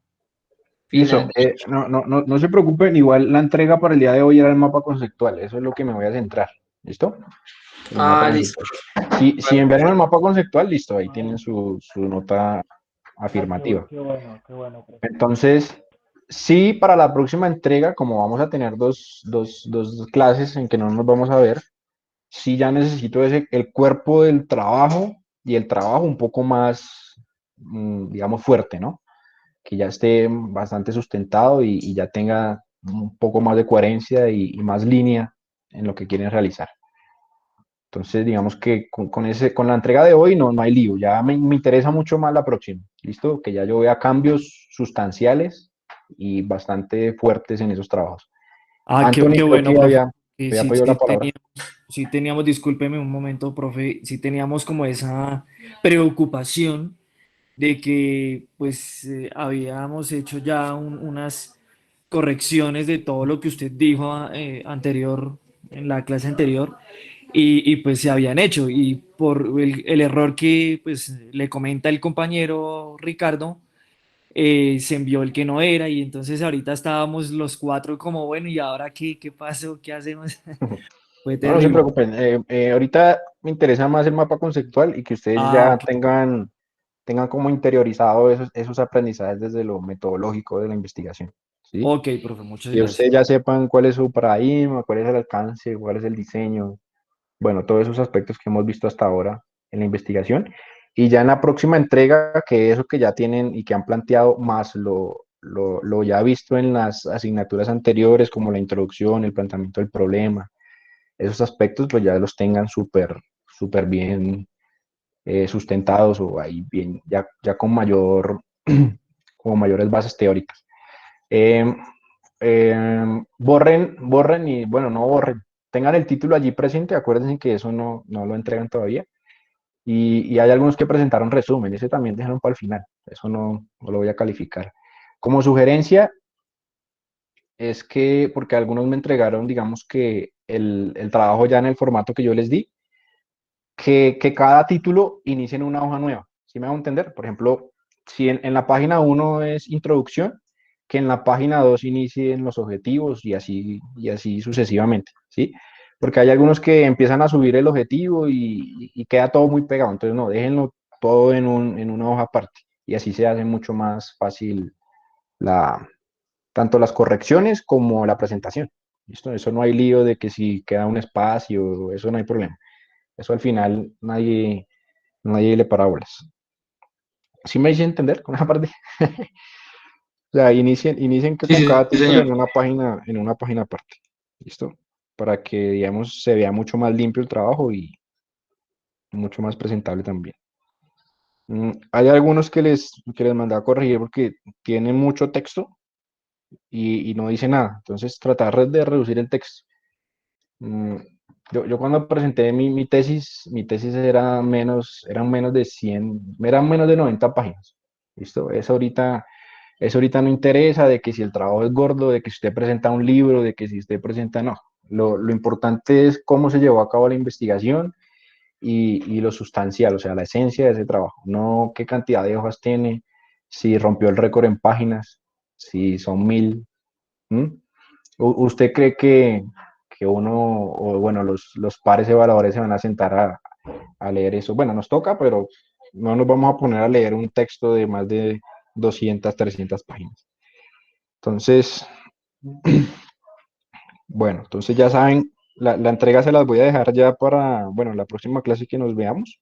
Listo, final. no se preocupen, igual la entrega para el día de hoy era el mapa conceptual, eso es lo que me voy a centrar, ¿listo? El mapa Listo. conceptual. Si enviaron el mapa conceptual, listo, ahí tienen su nota afirmativa. Qué bueno, profe. Entonces, sí, para la próxima entrega, como vamos a tener dos clases en que no nos vamos a ver, sí ya necesito el cuerpo del trabajo y el trabajo un poco más, digamos, fuerte, ¿no? Que ya esté bastante sustentado y ya tenga un poco más de coherencia y más línea en lo que quieren realizar. Entonces, digamos que con la entrega de hoy no hay lío, ya me interesa mucho más la próxima, ¿listo? Que ya yo vea cambios sustanciales y bastante fuertes en esos trabajos. Anthony, Qué creo bueno, que profe. había pedido la palabra. Sí teníamos, discúlpeme un momento, profe, sí teníamos como esa preocupación de que pues habíamos hecho ya unas correcciones de todo lo que usted dijo anterior, en la clase anterior, pues se habían hecho y por el error que pues le comenta el compañero Ricardo, se envió el que no era y entonces ahorita estábamos los 4 como bueno, ¿y ahora qué pasó? ¿Qué hacemos? Fue No se terrible. preocupen. Ahorita me interesa más el mapa conceptual y que ustedes ya Ok. tengan como interiorizado esos aprendizajes desde lo metodológico de la investigación. ¿Sí? Ok, profe, muchas Que gracias. ustedes ya sepan cuál es su paradigma, cuál es el alcance, cuál es el diseño, bueno, todos esos aspectos que hemos visto hasta ahora en la investigación. Y ya en la próxima entrega, que eso que ya tienen y que han planteado más lo ya visto en las asignaturas anteriores, como la introducción, el planteamiento del problema, esos aspectos pues ya los tengan súper bien sustentados o ahí bien, ya con como mayores bases teóricas. Eh, borren y, bueno, no borren, tengan el título allí presente, acuérdense que eso no lo entregan todavía. Y hay algunos que presentaron resumen, ese también dejaron para el final, eso no lo voy a calificar. Como sugerencia es que, porque algunos me entregaron, digamos que el trabajo ya en el formato que yo les di, que cada título inicie en una hoja nueva, ¿sí me hago entender? Por ejemplo, si en la página 1 es introducción, que en la página 2 inicien los objetivos y así sucesivamente, ¿sí? Porque hay algunos que empiezan a subir el objetivo y queda todo muy pegado, entonces no, déjenlo todo en una hoja aparte y así se hace mucho más fácil la, tanto las correcciones como la presentación. ¿Listo? Eso no hay lío de que si queda un espacio, eso no hay problema. Eso al final nadie le para bolas. ¿Sí me hice entender con esa parte? O sea, inicien que Sí, con sí, cada sí, título señor. en una página aparte. ¿Listo? Para que, digamos, se vea mucho más limpio el trabajo y mucho más presentable también. Hay algunos que les mandé a corregir porque tienen mucho texto y no dice nada. Entonces, tratar de reducir el texto. Mm, yo cuando presenté mi tesis eran menos de 100, eran menos de 90 páginas. ¿Listo? Eso ahorita no interesa de que si el trabajo es gordo, de que si usted presenta un libro, de que si usted presenta, no. Lo importante es cómo se llevó a cabo la investigación y lo sustancial, o sea, la esencia de ese trabajo, no qué cantidad de hojas tiene, si rompió el récord en páginas, si son 1000. ¿Mm? ¿Usted cree que uno, o bueno, los pares evaluadores se van a sentar a leer eso? Bueno, nos toca, pero no nos vamos a poner a leer un texto de más de 200, 300 páginas. Entonces, bueno, entonces ya saben, la entrega se las voy a dejar ya para, bueno, la próxima clase que nos veamos.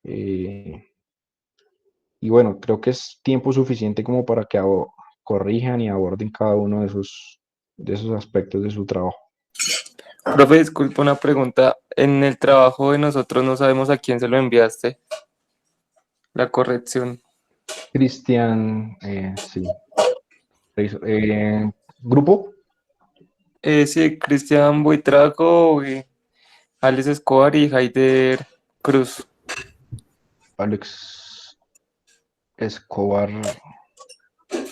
Eh, y bueno, creo que es tiempo suficiente como para que corrijan y aborden cada uno de esos aspectos de su trabajo. Profe, disculpa una pregunta. En el trabajo de nosotros no sabemos a quién se lo enviaste, la corrección. Cristian, sí. ¿Grupo? Sí, Cristian Buitrago, Alex Escobar y Haider Cruz. Alex Escobar.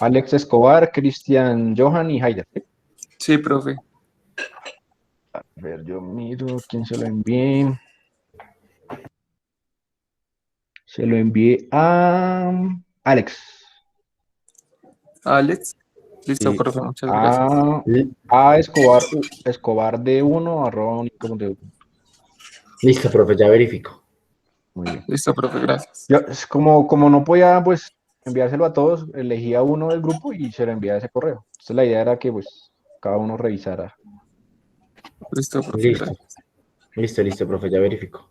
Alex Escobar, Cristian Johan y Haider. ¿Sí? Sí, profe. A ver, yo miro quién se lo envié. Se lo envié a Alex. Alex. Listo, Sí. profe, muchas gracias. A Escobar de 1 arroba único.edu. Listo, profe, ya verifico. Muy bien. Listo, profe, gracias. Yo, como no podía pues enviárselo a todos, elegí a uno del grupo y se lo envié a ese correo. Entonces la idea era que pues cada uno revisara. Listo, profe, Listo. gracias. Listo, profe, ya verifico.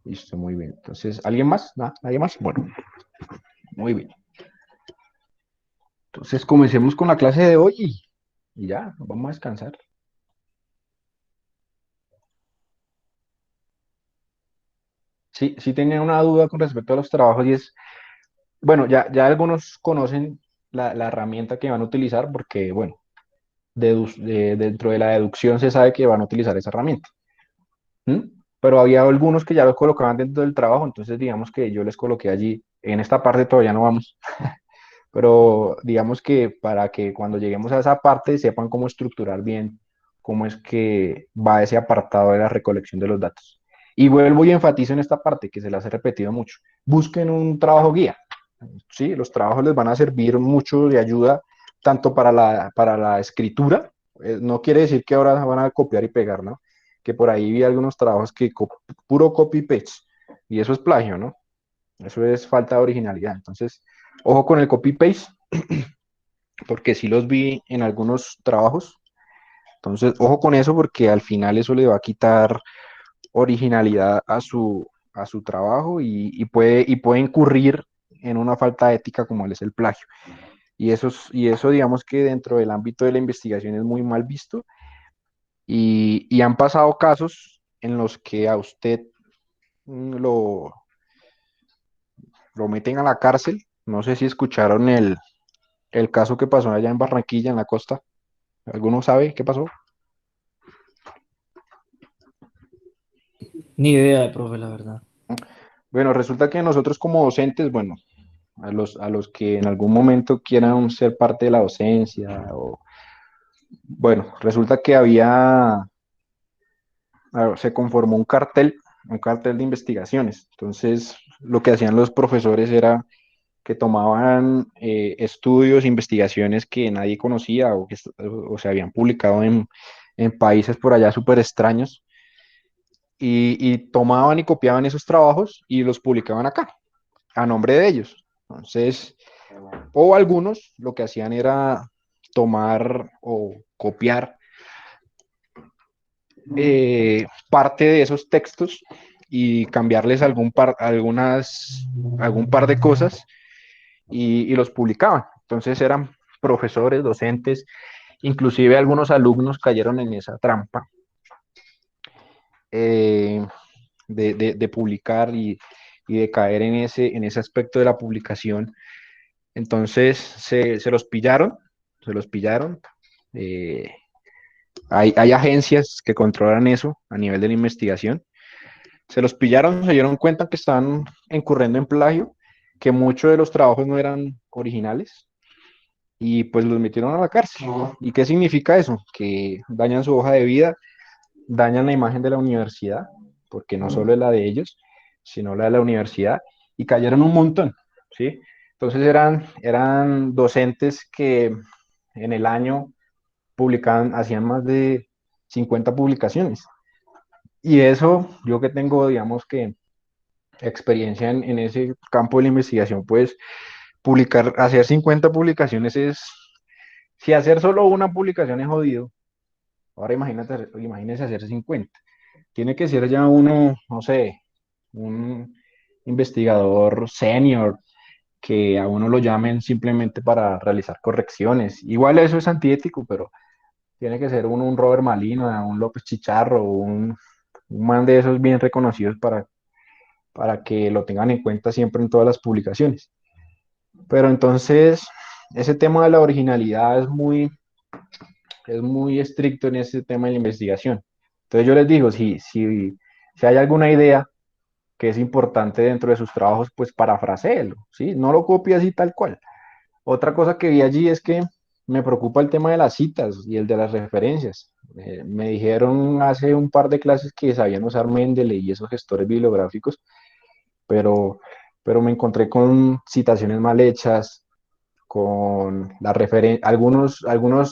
Listo, muy bien. Entonces, ¿alguien más? ¿Nadie más? Bueno, muy bien. Entonces, comencemos con la clase de hoy y ya, nos vamos a descansar. Sí tenía una duda con respecto a los trabajos y es, bueno, ya algunos conocen la herramienta que van a utilizar porque, bueno, dentro de la deducción se sabe que van a utilizar esa herramienta. ¿Mm? Pero había algunos que ya los colocaban dentro del trabajo, entonces digamos que yo les coloqué allí. En esta parte todavía no vamos, pero digamos que para que cuando lleguemos a esa parte sepan cómo estructurar bien cómo es que va ese apartado de la recolección de los datos. Y vuelvo y enfatizo en esta parte que se las he repetido mucho. Busquen un trabajo guía. Sí, los trabajos les van a servir mucho de ayuda tanto para la escritura. No quiere decir que ahora van a copiar y pegar, ¿no? Que por ahí vi algunos trabajos que puro copy-paste y eso es plagio, ¿no? Eso es falta de originalidad. Entonces, ojo con el copy-paste, porque sí los vi en algunos trabajos. Entonces, ojo con eso porque al final eso le va a quitar originalidad a su trabajo y puede incurrir en una falta ética como es el plagio. Y eso digamos que dentro del ámbito de la investigación es muy mal visto y han pasado casos en los que a usted lo meten a la cárcel. No sé si escucharon el caso que pasó allá en Barranquilla, en la costa. ¿Alguno sabe qué pasó? Ni idea, profe, la verdad. Bueno, resulta que nosotros como docentes, bueno, a los que en algún momento quieran ser parte de la docencia, o, bueno, resulta que se conformó un cartel de investigaciones. Entonces, lo que hacían los profesores era que tomaban estudios, investigaciones que nadie conocía o se habían publicado en países por allá súper extraños y tomaban y copiaban esos trabajos y los publicaban acá, a nombre de ellos. Entonces, o algunos lo que hacían era tomar o copiar parte de esos textos y cambiarles algún par de cosas y los publicaban. Entonces eran profesores, docentes, inclusive algunos alumnos cayeron en esa trampa eh, de publicar y de caer en ese aspecto de la publicación. Entonces se los pillaron. eh, hay agencias que controlan eso a nivel de la investigación. Se los pillaron, se dieron cuenta que estaban incurriendo en plagio, que muchos de los trabajos no eran originales y pues los metieron a la cárcel. ¿Y qué significa eso? Que dañan su hoja de vida, dañan la imagen de la universidad, porque no solo es la de ellos, sino la de la universidad, y cayeron un montón, ¿sí? Entonces eran docentes que en el año publicaban, hacían más de 50 publicaciones. Y eso, yo que tengo, digamos que experiencia en ese campo de la investigación, pues hacer 50 publicaciones si hacer solo una publicación es jodido, ahora imagínese hacer 50. Tiene que ser ya uno, no sé, un investigador senior, que a uno lo llamen simplemente para realizar correcciones. Igual eso es antiético, pero tiene que ser uno un Robert Malina, un López Chicharro, un man de esos bien reconocidos para que lo tengan en cuenta siempre en todas las publicaciones. Pero entonces, ese tema de la originalidad es muy estricto en ese tema de la investigación. Entonces yo les digo, si hay alguna idea que es importante dentro de sus trabajos, pues parafraséelo, ¿sí? No lo copie así tal cual. Otra cosa que vi allí es que me preocupa el tema de las citas y el de las referencias. Me dijeron hace un par de clases que sabían usar Mendeley y esos gestores bibliográficos, pero, pero me encontré con citaciones mal hechas, con algunos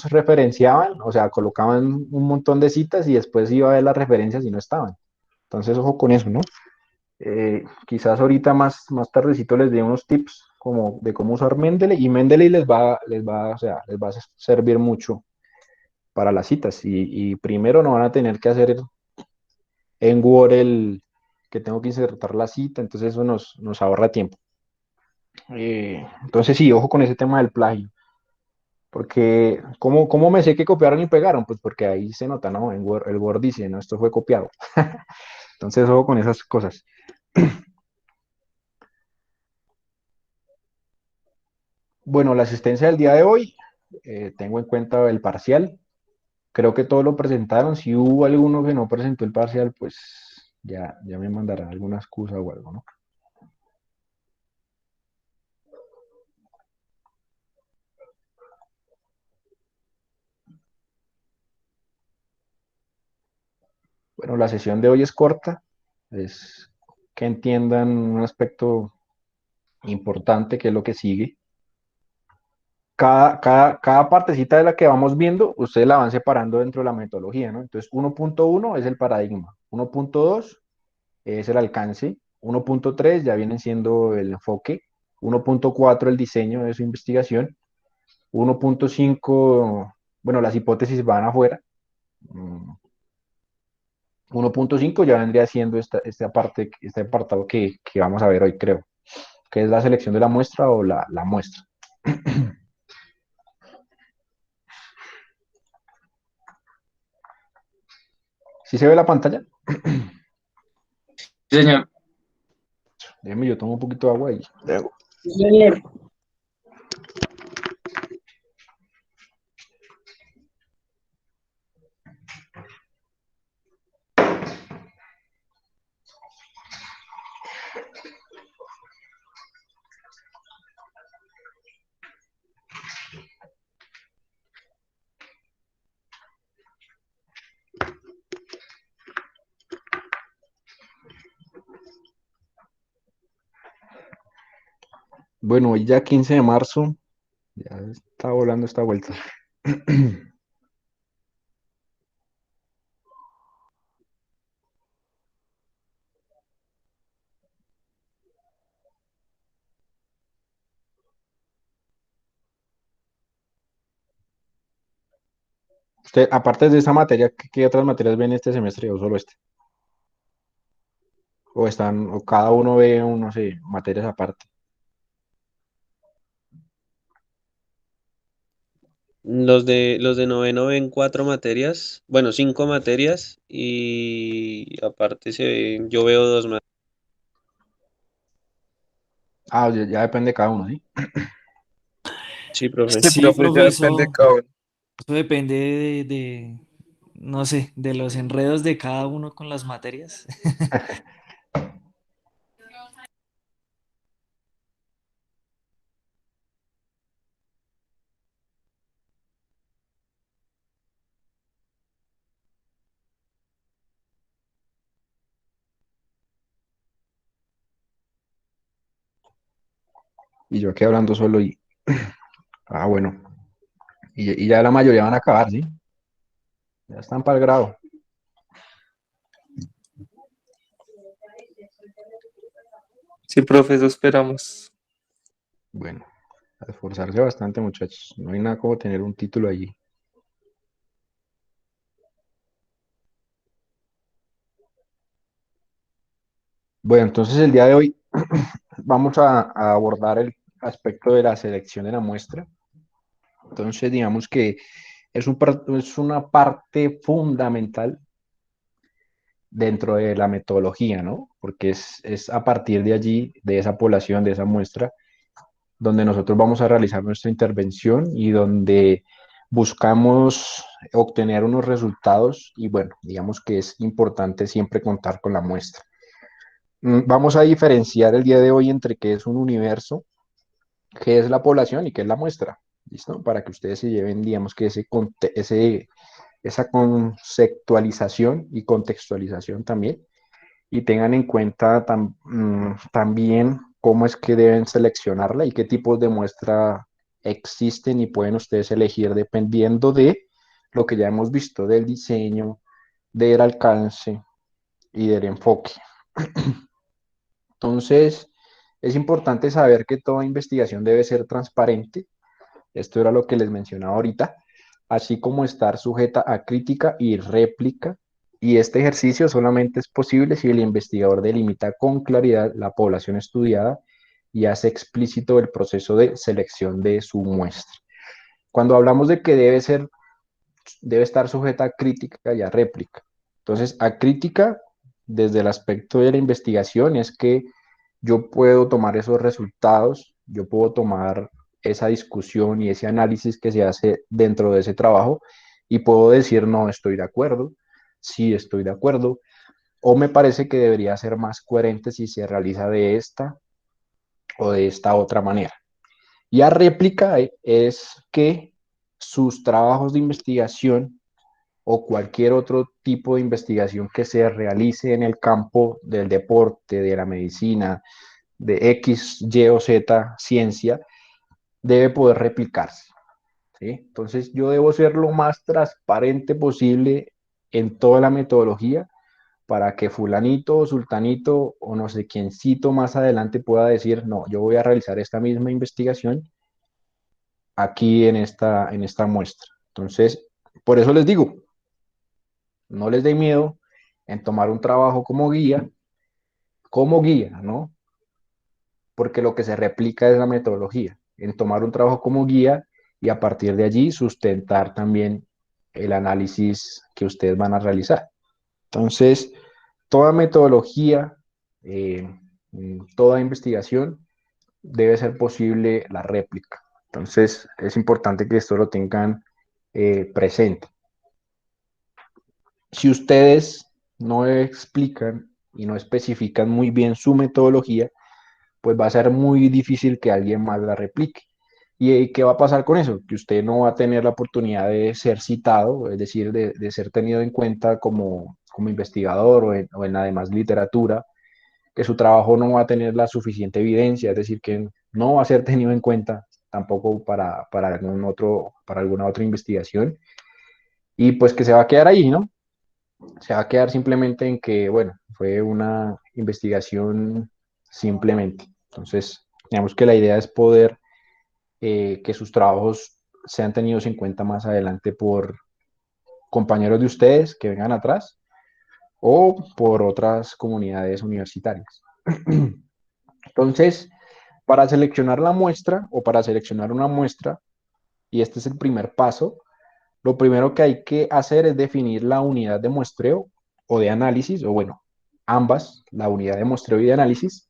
referenciaban, o sea, colocaban un montón de citas y después iba a ver las referencias y no estaban. Entonces, ojo con eso, ¿no? Quizás ahorita más tardecito les dé unos tips como de cómo usar Mendeley y Mendeley o sea, les va a servir mucho para las citas y primero no van a tener que hacer en Word que tengo que insertar la cita, entonces eso nos ahorra tiempo. Entonces sí, ojo con ese tema del plagio. Porque, ¿cómo me sé que copiaron y pegaron? Pues porque ahí se nota, ¿no? En Word, el Word dice, no, esto fue copiado. Entonces, ojo con esas cosas. Bueno, la asistencia del día de hoy, tengo en cuenta el parcial. Creo que todos lo presentaron. Si hubo alguno que no presentó el parcial, pues ya me mandarán alguna excusa o algo, ¿no? Bueno, la sesión de hoy es corta. Es que entiendan un aspecto importante que es lo que sigue. Cada partecita de la que vamos viendo, ustedes la van separando dentro de la metodología, ¿no? Entonces, 1.1 es el paradigma, 1.2 es el alcance, 1.3 ya viene siendo el enfoque, 1.4 el diseño de su investigación, 1.5, bueno, las hipótesis van afuera, 1.5 ya vendría siendo este apartado que vamos a ver hoy, creo, que es la selección de la muestra o la muestra. ¿Sí se ve la pantalla? Señor. Déjeme, yo tomo un poquito de agua y luego. Señor. Bueno, hoy ya 15 de marzo, ya está volando esta vuelta. Usted, aparte de esa materia, ¿qué otras materias ven este semestre o solo este? O están, o cada uno ve, no sé, materias aparte. Los de noveno ven 4 materias, bueno, 5 materias y aparte yo veo 2 más. Ah, ya depende de cada uno, ¿sí? Sí, profe. Sí, Sí, profe, ya profe, depende de cada uno. eso depende no sé, de los enredos de cada uno con las materias. Y yo aquí hablando solo y, ah, bueno, y ya la mayoría van a acabar, ¿sí? Ya están para el grado. Sí, profe, eso esperamos. Bueno, a esforzarse bastante, muchachos. No hay nada como tener un título allí. Bueno, entonces el día de hoy vamos a abordar el aspecto de la selección de la muestra. Entonces, digamos que es una parte fundamental dentro de la metodología, ¿no? Porque es a partir de allí, de esa población, de esa muestra, donde nosotros vamos a realizar nuestra intervención y donde buscamos obtener unos resultados y bueno, digamos que es importante siempre contar con la muestra. Vamos a diferenciar el día de hoy entre qué es un universo, qué es la población y qué es la muestra. ¿Listo? Para que ustedes se lleven, digamos que esa conceptualización y contextualización también y tengan en cuenta también cómo es que deben seleccionarla y qué tipos de muestra existen y pueden ustedes elegir dependiendo de lo que ya hemos visto, del diseño, del alcance y del enfoque. Entonces, es importante saber que toda investigación debe ser transparente. Esto era lo que les mencionaba ahorita, así como estar sujeta a crítica y réplica. Y este ejercicio solamente es posible si el investigador delimita con claridad la población estudiada y hace explícito el proceso de selección de su muestra. Cuando hablamos de que debe estar sujeta a crítica y a réplica. Entonces, a crítica, desde el aspecto de la investigación, es que yo puedo tomar esos resultados, yo puedo tomar esa discusión y ese análisis que se hace dentro de ese trabajo y puedo decir, no, estoy de acuerdo, sí, estoy de acuerdo, o me parece que debería ser más coherente si se realiza de esta o de esta otra manera. Y a réplica es que sus trabajos de investigación o cualquier otro tipo de investigación que se realice en el campo del deporte, de la medicina, de X, Y o Z ciencia, debe poder replicarse. ¿Sí? Entonces yo debo ser lo más transparente posible en toda la metodología para que fulanito o sultanito o no sé quiéncito más adelante pueda decir, no, yo voy a realizar esta misma investigación aquí en esta muestra. Entonces, por eso les digo, no les dé miedo en tomar un trabajo como guía, ¿no? Porque lo que se replica es la metodología, en tomar un trabajo como guía y a partir de allí sustentar también el análisis que ustedes van a realizar. Entonces, toda metodología, eh, toda investigación debe ser posible la réplica. Entonces, es importante que esto lo tengan presente. Si ustedes no explican y no especifican muy bien su metodología, pues va a ser muy difícil que alguien más la replique. ¿Y qué va a pasar con eso? Que usted no va a tener la oportunidad de ser citado, es decir, de ser tenido en cuenta como investigador o en la demás literatura, que su trabajo no va a tener la suficiente evidencia, es decir, que no va a ser tenido en cuenta tampoco para alguna otra investigación, y pues que se va a quedar ahí, ¿no? Se va a quedar simplemente en que, bueno, fue una investigación simplemente. Entonces, digamos que la idea es poder que sus trabajos sean tenidos en cuenta más adelante por compañeros de ustedes que vengan atrás o por otras comunidades universitarias. Entonces, para seleccionar la muestra o para seleccionar una muestra, y este es el primer paso, lo primero que hay que hacer es definir la unidad de muestreo o de análisis, o bueno, ambas, la unidad de muestreo y de análisis,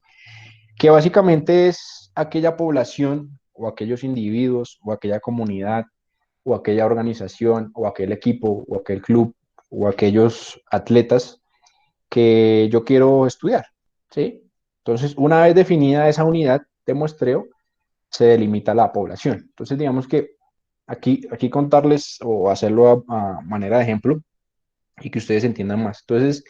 que básicamente es aquella población o aquellos individuos o aquella comunidad o aquella organización o aquel equipo o aquel club o aquellos atletas que yo quiero estudiar, ¿sí? Entonces, una vez definida esa unidad de muestreo, se delimita la población. Entonces, digamos que aquí contarles o hacerlo a manera de ejemplo y que ustedes entiendan más. Entonces,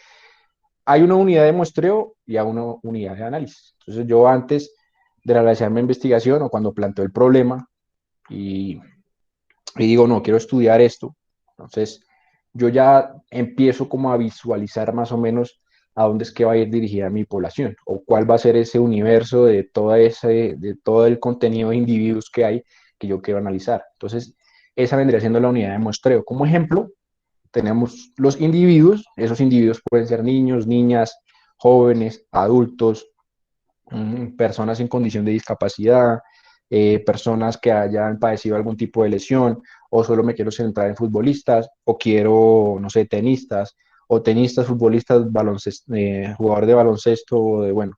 hay una unidad de muestreo y hay una unidad de análisis. Entonces, yo antes de realizar mi investigación o cuando planteo el problema y digo, no, quiero estudiar esto, entonces yo ya empiezo como a visualizar más o menos a dónde es que va a ir dirigida mi población o cuál va a ser ese universo de todo el contenido de individuos que hay que yo quiero analizar. Entonces, esa vendría siendo la unidad de muestreo. Como ejemplo, tenemos los individuos, esos individuos pueden ser niños, niñas, jóvenes, adultos, personas en condición de discapacidad, personas que hayan padecido algún tipo de lesión, o solo me quiero centrar en futbolistas, o quiero, no sé, tenistas, o tenistas, futbolistas, jugador de baloncesto, o de, bueno,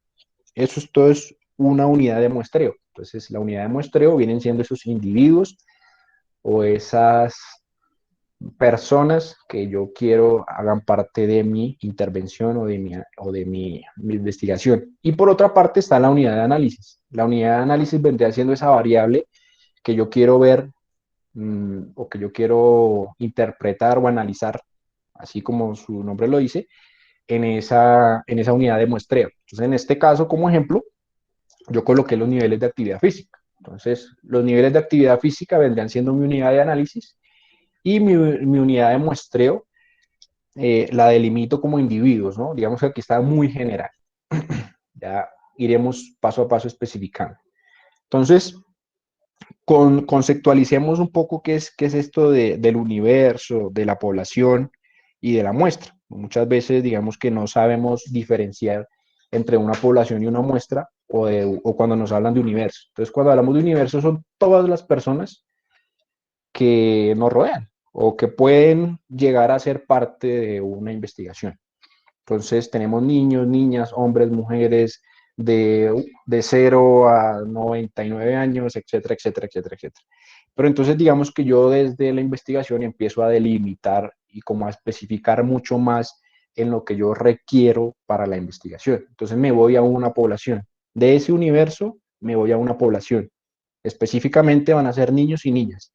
todo es una unidad de muestreo. Entonces, la unidad de muestreo vienen siendo esos individuos o esas personas que yo quiero hagan parte de mi intervención o de mi investigación. Y por otra parte está la unidad de análisis. La unidad de análisis vendría siendo esa variable que yo quiero ver o que yo quiero interpretar o analizar, así como su nombre lo dice, en esa unidad de muestreo. Entonces, en este caso, como ejemplo, yo coloqué los niveles de actividad física. Entonces, los niveles de actividad física vendrían siendo mi unidad de análisis y mi unidad de muestreo la delimito como individuos, ¿no? Digamos que aquí está muy general. Ya iremos paso a paso especificando. Entonces, conceptualicemos un poco qué es esto del universo, de la población y de la muestra. Muchas veces, digamos que no sabemos diferenciar entre una población y una muestra o cuando nos hablan de universo. Entonces, cuando hablamos de universo son todas las personas que nos rodean o que pueden llegar a ser parte de una investigación. Entonces tenemos niños, niñas, hombres, mujeres de 0 a 99 años, etcétera, etcétera, etcétera, etcétera. Pero entonces digamos que yo desde la investigación empiezo a delimitar y como a especificar mucho más en lo que yo requiero para la investigación. Entonces me voy a una población. De ese universo me voy a una población. Específicamente van a ser niños y niñas.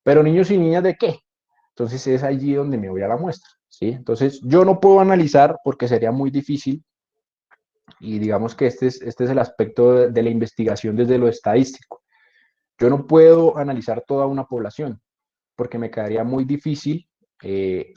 Pero niños y niñas, ¿de qué? Entonces es allí donde me voy a la muestra, ¿sí? Entonces yo no puedo analizar porque sería muy difícil y digamos que este es el aspecto de la investigación desde lo estadístico. Yo no puedo analizar toda una población porque me quedaría muy difícil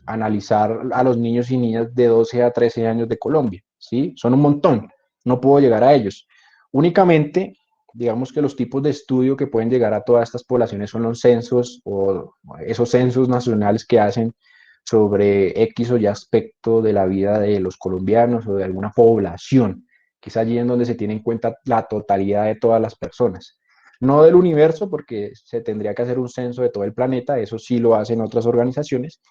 analizar a los niños y niñas de 12 a 13 años de Colombia, ¿sí? Son un montón, no puedo llegar a ellos. Únicamente digamos que los tipos de estudio que pueden llegar a todas estas poblaciones son los censos o esos censos nacionales que hacen sobre X o Y aspecto de la vida de los colombianos o de alguna población, que es allí en donde se tiene en cuenta la totalidad de todas las personas. No del universo, porque se tendría que hacer un censo de todo el planeta, eso sí lo hacen otras organizaciones,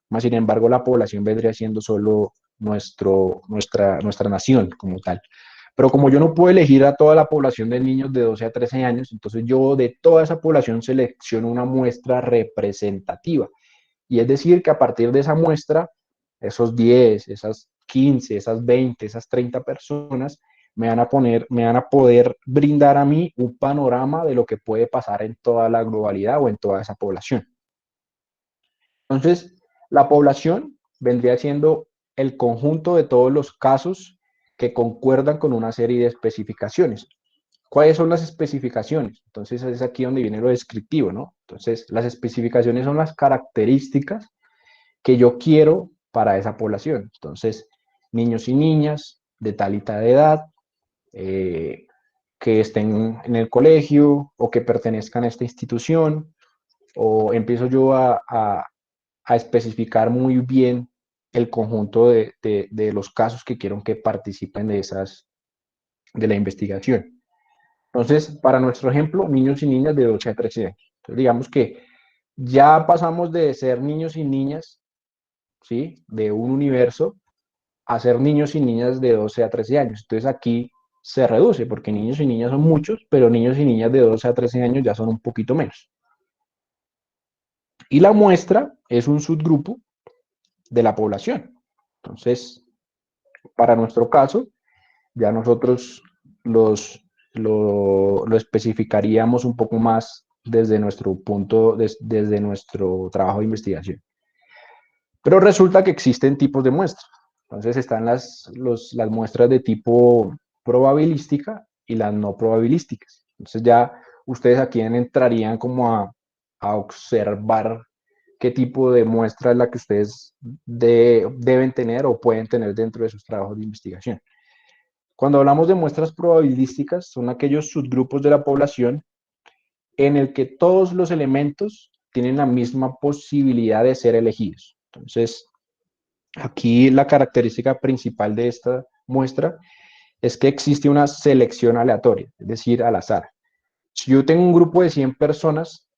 más sin embargo la población vendría siendo solo nuestra nación como tal. Pero como yo no puedo elegir a toda la población de niños de 12 a 13 años, entonces yo de toda esa población selecciono una muestra representativa. Y es decir, que a partir de esa muestra, esos 10, esas 15, esas 20, esas 30 personas me van a poder brindar a mí un panorama de lo que puede pasar en toda la globalidad o en toda esa población. Entonces, la población vendría siendo el conjunto de todos los casos que concuerdan con una serie de especificaciones. ¿Cuáles son las especificaciones? Entonces es aquí donde viene lo descriptivo, ¿no? Entonces las especificaciones son las características que yo quiero para esa población. Entonces, niños y niñas de tal y tal edad, que estén en el colegio o que pertenezcan a esta institución, o empiezo yo a especificar muy bien el conjunto de los casos que quiero que participen de la investigación. Entonces, para nuestro ejemplo, niños y niñas de 12 a 13 años. Entonces, digamos que ya pasamos de ser niños y niñas, ¿sí?, de un universo, a ser niños y niñas de 12 a 13 años. Entonces, aquí se reduce, porque niños y niñas son muchos, pero niños y niñas de 12 a 13 años ya son un poquito menos. Y la muestra es un subgrupo de la población. Entonces, para nuestro caso, ya nosotros lo especificaríamos un poco más desde nuestro punto, desde nuestro trabajo de investigación. Pero resulta que existen tipos de muestras. Entonces están las muestras de tipo probabilística y las no probabilísticas. Entonces ya ustedes aquí entrarían como a observar qué tipo de muestra es la que ustedes deben tener o pueden tener dentro de sus trabajos de investigación. Cuando hablamos de muestras probabilísticas, son aquellos subgrupos de la población en el que todos los elementos tienen la misma posibilidad de ser elegidos. Entonces, aquí la característica principal de esta muestra es que existe una selección aleatoria, es decir, al azar. Si yo tengo un grupo de 100 personas,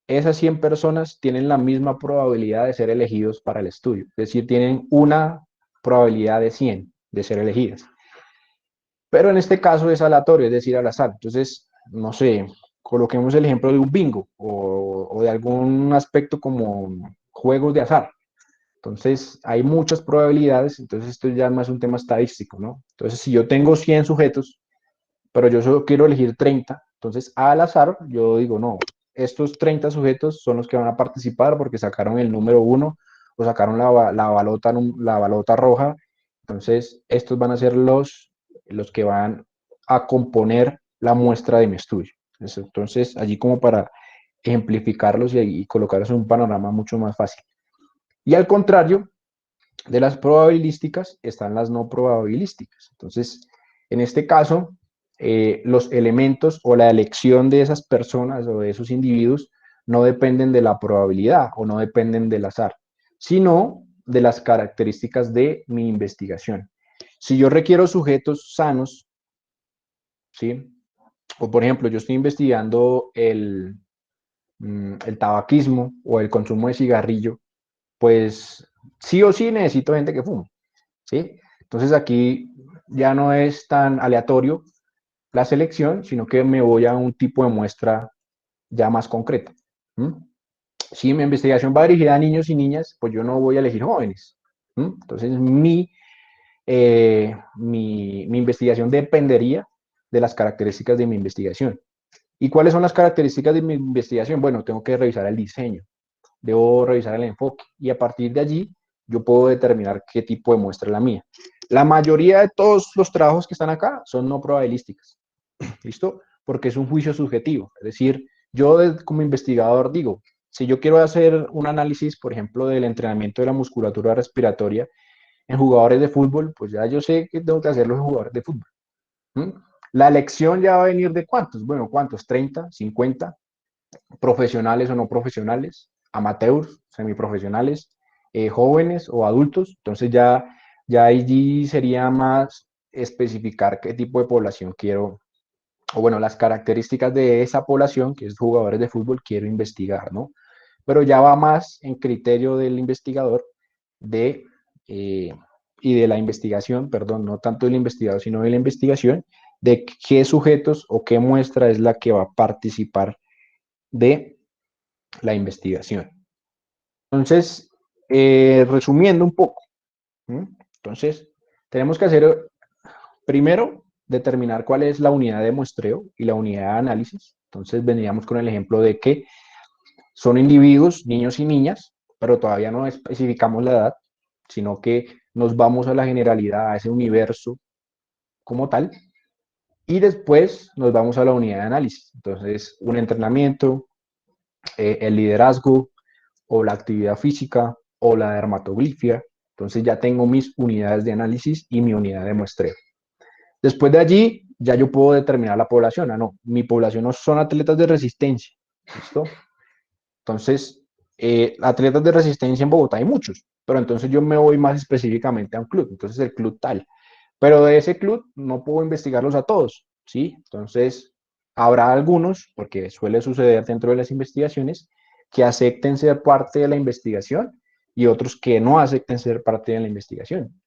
esas 100 personas tienen la misma probabilidad de ser elegidos para el estudio, es decir, tienen una probabilidad de 100 de ser elegidas. Pero en este caso es aleatorio, es decir, al azar. Entonces, no sé, coloquemos el ejemplo de un bingo o de algún aspecto como juegos de azar. Entonces, hay muchas probabilidades, entonces esto ya más un tema estadístico, ¿no? Entonces, si yo tengo 100 sujetos, pero yo solo quiero elegir 30, entonces al azar yo digo, no, estos 30 sujetos son los que van a participar porque sacaron el número 1 o sacaron la balota roja, entonces estos van a ser los que van a componer la muestra de mi estudio. Entonces, allí como para ejemplificarlos y colocarlos en un panorama mucho más fácil. Y al contrario de las probabilísticas están las no probabilísticas. Entonces, en este caso, los elementos o la elección de esas personas o de esos individuos no dependen de la probabilidad o no dependen del azar, sino de las características de mi investigación. Si yo requiero sujetos sanos, ¿sí? O por ejemplo, yo estoy investigando el tabaquismo o el consumo de cigarrillo, pues sí o sí necesito gente que fume, ¿sí? Entonces aquí ya no es tan aleatorio la selección, sino que me voy a un tipo de muestra ya más concreta. Si mi investigación va dirigida a niños y niñas, pues yo no voy a elegir jóvenes. Entonces mi investigación dependería de las características de mi investigación. ¿Y cuáles son las características de mi investigación? Bueno, tengo que revisar el diseño, debo revisar el enfoque y a partir de allí yo puedo determinar qué tipo de muestra es la mía. La mayoría de todos los trabajos que están acá son no probabilísticas, ¿listo? Porque es un juicio subjetivo, es decir, yo como investigador digo, si yo quiero hacer un análisis, por ejemplo, del entrenamiento de la musculatura respiratoria en jugadores de fútbol, pues ya yo sé que tengo que hacerlo en jugadores de fútbol. La elección ya va a venir de cuántos, bueno, ¿cuántos? 30, 50, profesionales o no profesionales, amateurs, semiprofesionales, jóvenes o adultos. Entonces ya allí sería más especificar qué tipo de población quiero, o bueno, las características de esa población, que es jugadores de fútbol, quiero investigar, ¿no? Pero ya va más en criterio del investigador y de la investigación, perdón, no tanto del investigador, sino de la investigación, de qué sujetos o qué muestra es la que va a participar de la investigación. Entonces, resumiendo un poco, entonces, tenemos que hacer, primero, determinar cuál es la unidad de muestreo y la unidad de análisis. Entonces, veníamos con el ejemplo de que son individuos, niños y niñas, pero todavía no especificamos la edad, sino que nos vamos a la generalidad, a ese universo como tal. Y después nos vamos a la unidad de análisis. Entonces, un entrenamiento, el liderazgo, o la actividad física, o la dermatoglifia. Entonces ya tengo mis unidades de análisis y mi unidad de muestreo. Después de allí, ya yo puedo determinar la población. No, mi población no son atletas de resistencia. ¿Listo? Entonces, atletas de resistencia en Bogotá hay muchos, pero entonces yo me voy más específicamente a un club. Entonces, el club tal. Pero de ese club no puedo investigarlos a todos, ¿sí? Entonces, habrá algunos, porque suele suceder dentro de las investigaciones, que acepten ser parte de la investigación y otros que no acepten ser parte de la investigación.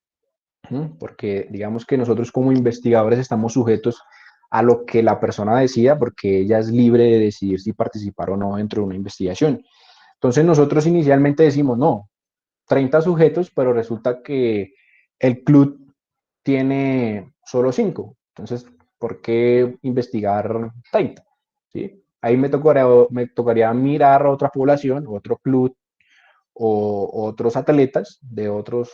Porque digamos que nosotros como investigadores estamos sujetos a lo que la persona decida, porque ella es libre de decidir si participar o no dentro de una investigación. Entonces nosotros inicialmente decimos, no, 30 sujetos, pero resulta que el club tiene solo 5. Entonces, ¿por qué investigar 30? ¿Sí? Ahí me tocaría mirar a otra población, otro club o otros atletas de otras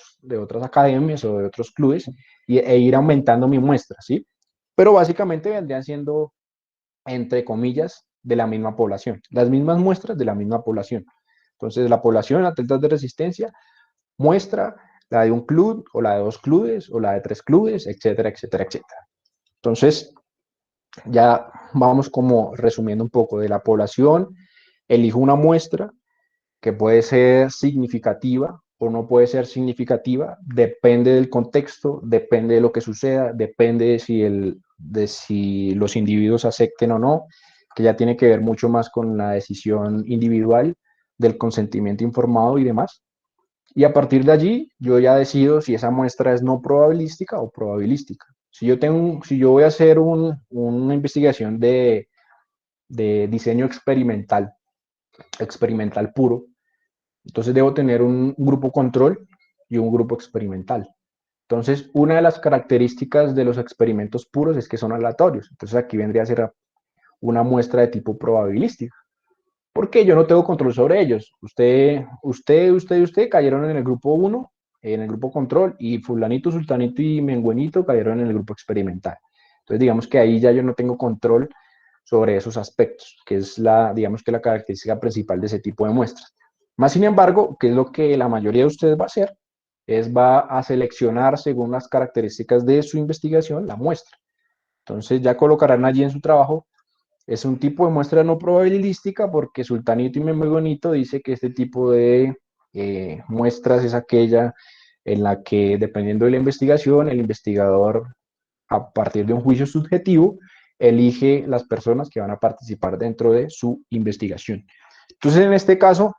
academias o de otros clubes e ir aumentando mi muestra, ¿sí? Pero básicamente vendrían siendo, entre comillas, de la misma población, las mismas muestras de la misma población. Entonces, la población, atletas de resistencia, muestra la de un club o la de 2 clubes o la de 3 clubes, etcétera, etcétera, etcétera. Entonces, ya vamos como resumiendo un poco de la población, elijo una muestra que puede ser significativa o no puede ser significativa, depende del contexto, depende de lo que suceda, depende de si los individuos acepten o no, que ya tiene que ver mucho más con la decisión individual, del consentimiento informado y demás. Y a partir de allí, yo ya decido si esa muestra es no probabilística o probabilística. Si yo voy a hacer una investigación de diseño experimental puro, entonces debo tener un grupo control y un grupo experimental. Entonces, una de las características de los experimentos puros es que son aleatorios. Entonces, aquí vendría a ser una muestra de tipo probabilística, porque yo no tengo control sobre ellos. Usted y usted cayeron en el grupo 1, en el grupo control, y fulanito, sultanito y menguenito cayeron en el grupo experimental. Entonces, digamos que ahí ya yo no tengo control sobre esos aspectos, que es digamos que la característica principal de ese tipo de muestras. Más sin embargo, ¿qué es lo que la mayoría de ustedes va a hacer? Va a seleccionar según las características de su investigación la muestra. Entonces ya colocarán allí en su trabajo, es un tipo de muestra no probabilística porque Sultanito y Menguenito dice que este tipo de muestras es aquella en la que, dependiendo de la investigación, el investigador, a partir de un juicio subjetivo, elige las personas que van a participar dentro de su investigación. Entonces, en este caso,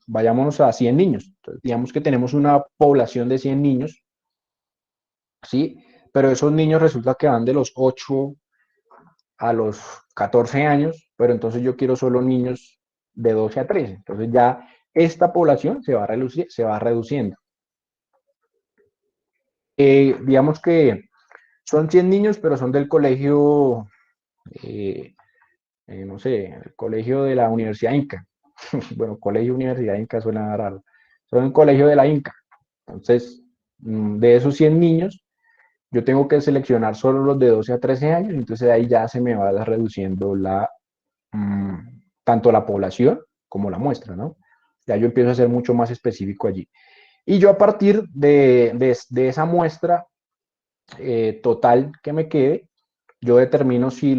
vayámonos a 100 niños. Entonces, digamos que tenemos una población de 100 niños, ¿sí? Pero esos niños resulta que van de los 8 a los 14 años, pero entonces yo quiero solo niños de 12 a 13. Entonces ya esta población se va reduciendo. Digamos que son 100 niños, pero son del colegio, no sé, el colegio de la Universidad Inca. Bueno, colegio Universidad Inca suena raro. Son el colegio de la Inca. Entonces, de esos 100 niños, yo tengo que seleccionar solo los de 12 a 13 años, entonces ahí ya se me va reduciendo tanto la población como la muestra, ¿no? Ya yo empiezo a ser mucho más específico allí. Y yo a partir de esa muestra total que me quede, yo determino si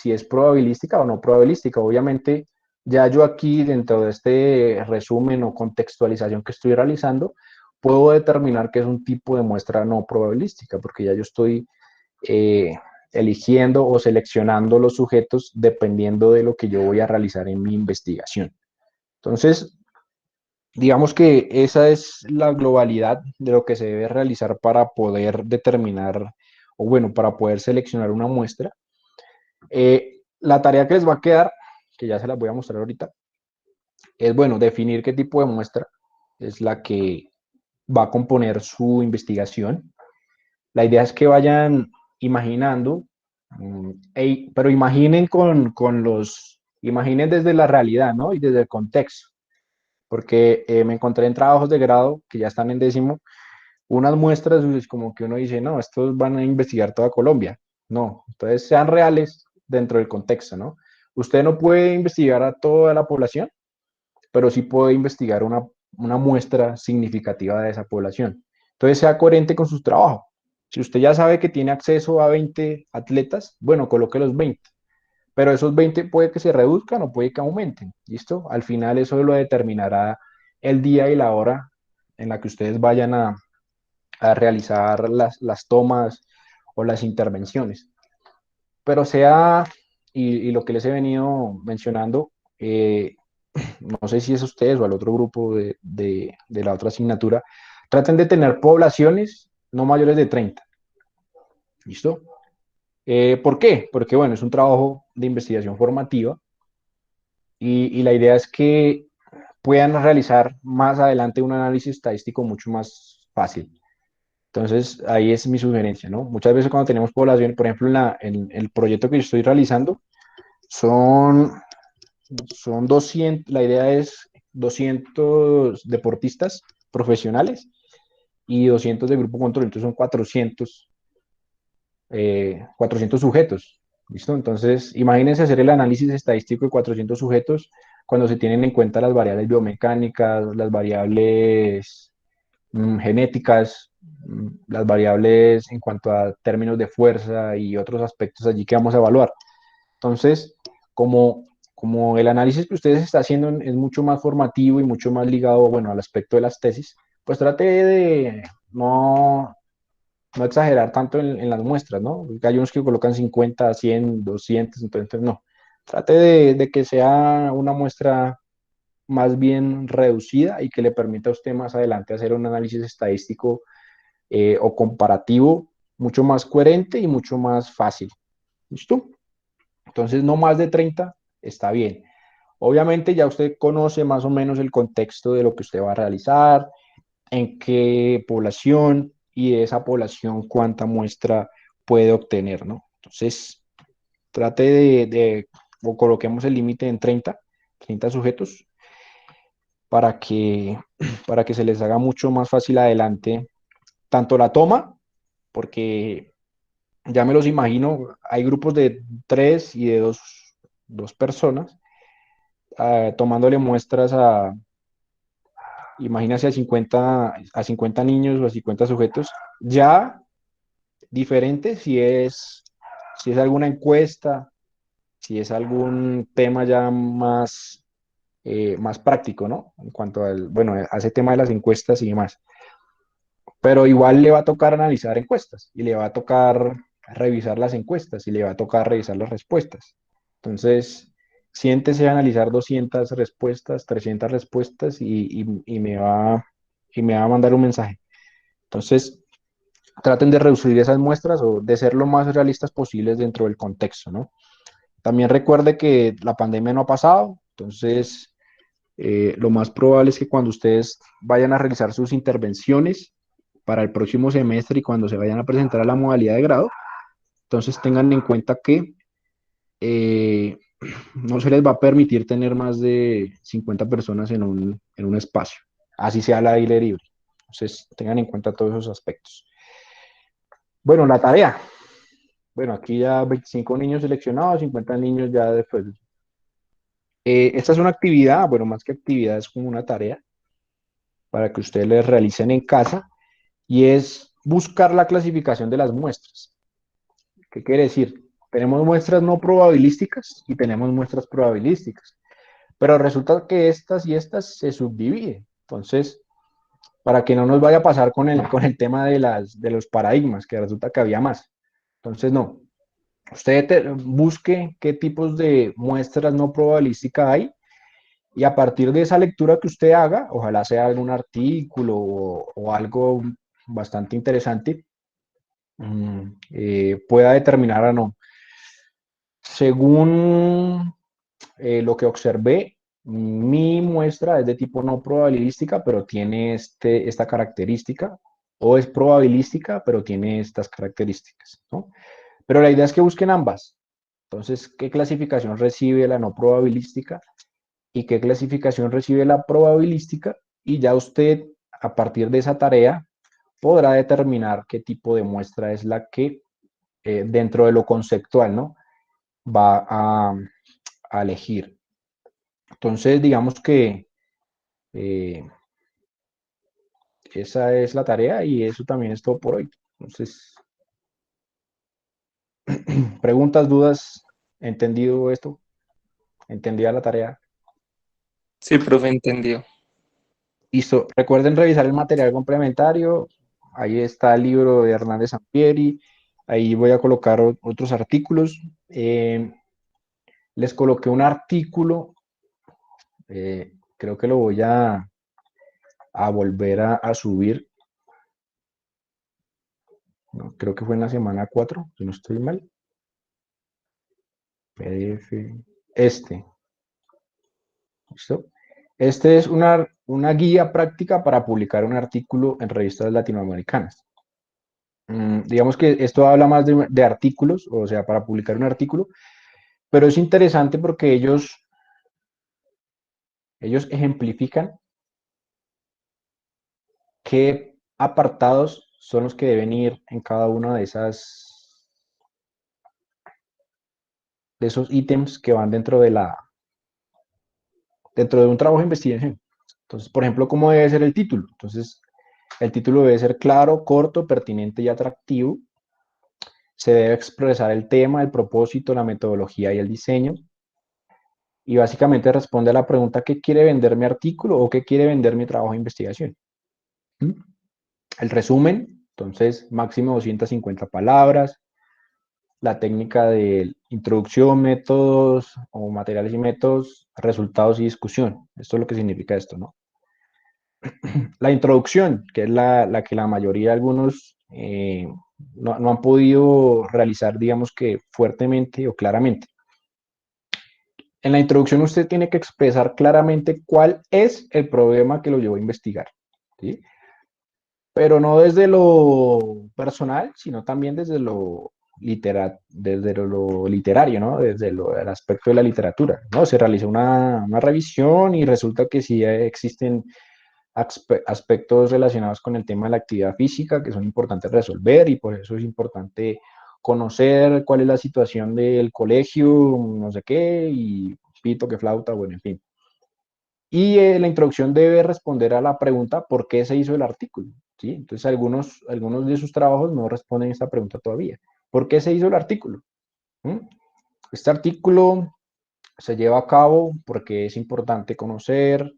es probabilística o no probabilística. Obviamente, ya yo aquí dentro de este resumen o contextualización que estoy realizando, puedo determinar que es un tipo de muestra no probabilística, porque ya yo estoy eligiendo o seleccionando los sujetos dependiendo de lo que yo voy a realizar en mi investigación. Entonces, digamos que esa es la globalidad de lo que se debe realizar para poder determinar, o bueno, para poder seleccionar una muestra. La tarea que les va a quedar, que ya se las voy a mostrar ahorita, es, bueno, definir qué tipo de muestra es la que va a componer su investigación. La idea es que vayan imaginando, pero imaginen desde la realidad, ¿no? Y desde el contexto, porque me encontré en trabajos de grado que ya están en 10º, Unas muestras es como que uno dice, no, estos van a investigar toda Colombia. No, entonces sean reales dentro del contexto, ¿no? Usted no puede investigar a toda la población, pero sí puede investigar una muestra significativa de esa población. Entonces sea coherente con su trabajo. Si usted ya sabe que tiene acceso a 20 atletas, bueno, coloque los 20, pero esos 20 puede que se reduzcan o puede que aumenten, ¿listo? Al final eso lo determinará el día y la hora en la que ustedes vayan a realizar las tomas o las intervenciones. Pero sea, y lo que les he venido mencionando, no sé si es a ustedes o al otro grupo de la otra asignatura, traten de tener poblaciones no mayores de 30. ¿Listo? ¿Por qué? Porque, bueno, es un trabajo de investigación formativa y la idea es que puedan realizar más adelante un análisis estadístico mucho más fácil. Entonces, ahí es mi sugerencia, ¿no? Muchas veces cuando tenemos población, por ejemplo, en el proyecto que yo estoy realizando, son 200, la idea es 200 deportistas profesionales y 200 de grupo control, entonces son 400 sujetos, ¿listo? Entonces, imagínense hacer el análisis estadístico de 400 sujetos cuando se tienen en cuenta las variables biomecánicas, las variables genéticas, las variables en cuanto a términos de fuerza y otros aspectos allí que vamos a evaluar. Entonces, como el análisis que ustedes están haciendo es mucho más formativo y mucho más ligado, bueno, al aspecto de las tesis, pues trate de no exagerar tanto en las muestras, ¿no? Porque hay unos que colocan 50, 100, 200, entonces no. Trate de que sea una muestra más bien reducida y que le permita a usted más adelante hacer un análisis estadístico o comparativo mucho más coherente y mucho más fácil. ¿Listo? Entonces, no más de 30 está bien. Obviamente ya usted conoce más o menos el contexto de lo que usted va a realizar, en qué población y de esa población cuánta muestra puede obtener, ¿no? Entonces, trate o coloquemos el límite en 30 sujetos para que se les haga mucho más fácil adelante tanto la toma, porque ya me los imagino, hay grupos de 3 y de 2 personas tomándole muestras imagínense a 50 niños o a 50 sujetos, ya diferente si es alguna encuesta, si es algún tema ya más práctico, ¿no? En cuanto bueno, a ese tema de las encuestas y demás. Pero igual le va a tocar analizar encuestas y le va a tocar revisar las encuestas y le va a tocar revisar las respuestas. Entonces, siéntese a analizar 200 respuestas, 300 respuestas y me va a mandar un mensaje. Entonces, traten de reducir esas muestras o de ser lo más realistas posibles dentro del contexto, ¿no? También recuerde que la pandemia no ha pasado, entonces lo más probable es que cuando ustedes vayan a realizar sus intervenciones para el próximo semestre y cuando se vayan a presentar a la modalidad de grado, entonces tengan en cuenta que no se les va a permitir tener más de 50 personas en un espacio, así sea al aire libre. Entonces tengan en cuenta todos esos aspectos. Bueno, la tarea. Bueno, aquí ya 25 niños seleccionados, 50 niños ya después. Esta es una actividad, bueno, más que actividad, es como una tarea para que ustedes les realicen en casa y es buscar la clasificación de las muestras. ¿Qué quiere decir? Tenemos muestras no probabilísticas y tenemos muestras probabilísticas, pero resulta que estas y estas se subdividen. Entonces, para que no nos vaya a pasar con el tema de los paradigmas, que resulta que había más. Entonces, no. Usted busque qué tipos de muestras no probabilísticas hay y a partir de esa lectura que usted haga, ojalá sea algún artículo o algo bastante interesante, pueda determinar o no. Según lo que observé, mi muestra es de tipo no probabilística, pero tiene esta característica, o es probabilística, pero tiene estas características, ¿no? Pero la idea es que busquen ambas. Entonces, ¿qué clasificación recibe la no probabilística y qué clasificación recibe la probabilística? Y ya usted, a partir de esa tarea, podrá determinar qué tipo de muestra es la que dentro de lo conceptual, ¿no? Va a elegir. Entonces, digamos que esa es la tarea y eso también es todo por hoy. Entonces, preguntas, dudas, ¿entendido esto? ¿Entendida la tarea? Sí, profe, entendió. Listo. Recuerden revisar el material complementario. Ahí está el libro de Hernández Sampieri. Ahí voy a colocar otros artículos. Les coloqué un artículo. Creo que lo voy a volver a subir. No, creo que fue en la semana 4, si no estoy mal. PDF. ¿Listo? Este es una guía práctica para publicar un artículo en revistas latinoamericanas. Digamos que esto habla más de artículos, o sea, para publicar un artículo, pero es interesante porque ellos ejemplifican qué apartados son los que deben ir en cada una de esos ítems que van dentro de un trabajo de investigación. Entonces, por ejemplo, ¿cómo debe ser el título? Entonces, el título debe ser claro, corto, pertinente y atractivo. Se debe expresar el tema, el propósito, la metodología y el diseño. Y básicamente responde a la pregunta: ¿qué quiere vender mi artículo o qué quiere vender mi trabajo de investigación? El resumen, entonces, máximo 250 palabras. La técnica de introducción, métodos o materiales y métodos, resultados y discusión. Esto es lo que significa esto, ¿no? La introducción, que es la que la mayoría de algunos no han podido realizar, digamos que fuertemente o claramente. En la introducción usted tiene que expresar claramente cuál es el problema que lo llevó a investigar, ¿sí? Pero no desde lo personal, sino también desde lo literario, ¿no? Desde el aspecto de la literatura, ¿no? Se realiza una revisión y resulta que sí existen aspectos relacionados con el tema de la actividad física que son importantes resolver, y por eso es importante conocer cuál es la situación del colegio, no sé qué, y pito, que flauta, bueno, en fin. Y la introducción debe responder a la pregunta: ¿por qué se hizo el artículo? ¿Sí? Entonces, algunos de sus trabajos no responden esta pregunta todavía. ¿Por qué se hizo el artículo? Este artículo se lleva a cabo porque es importante conocer,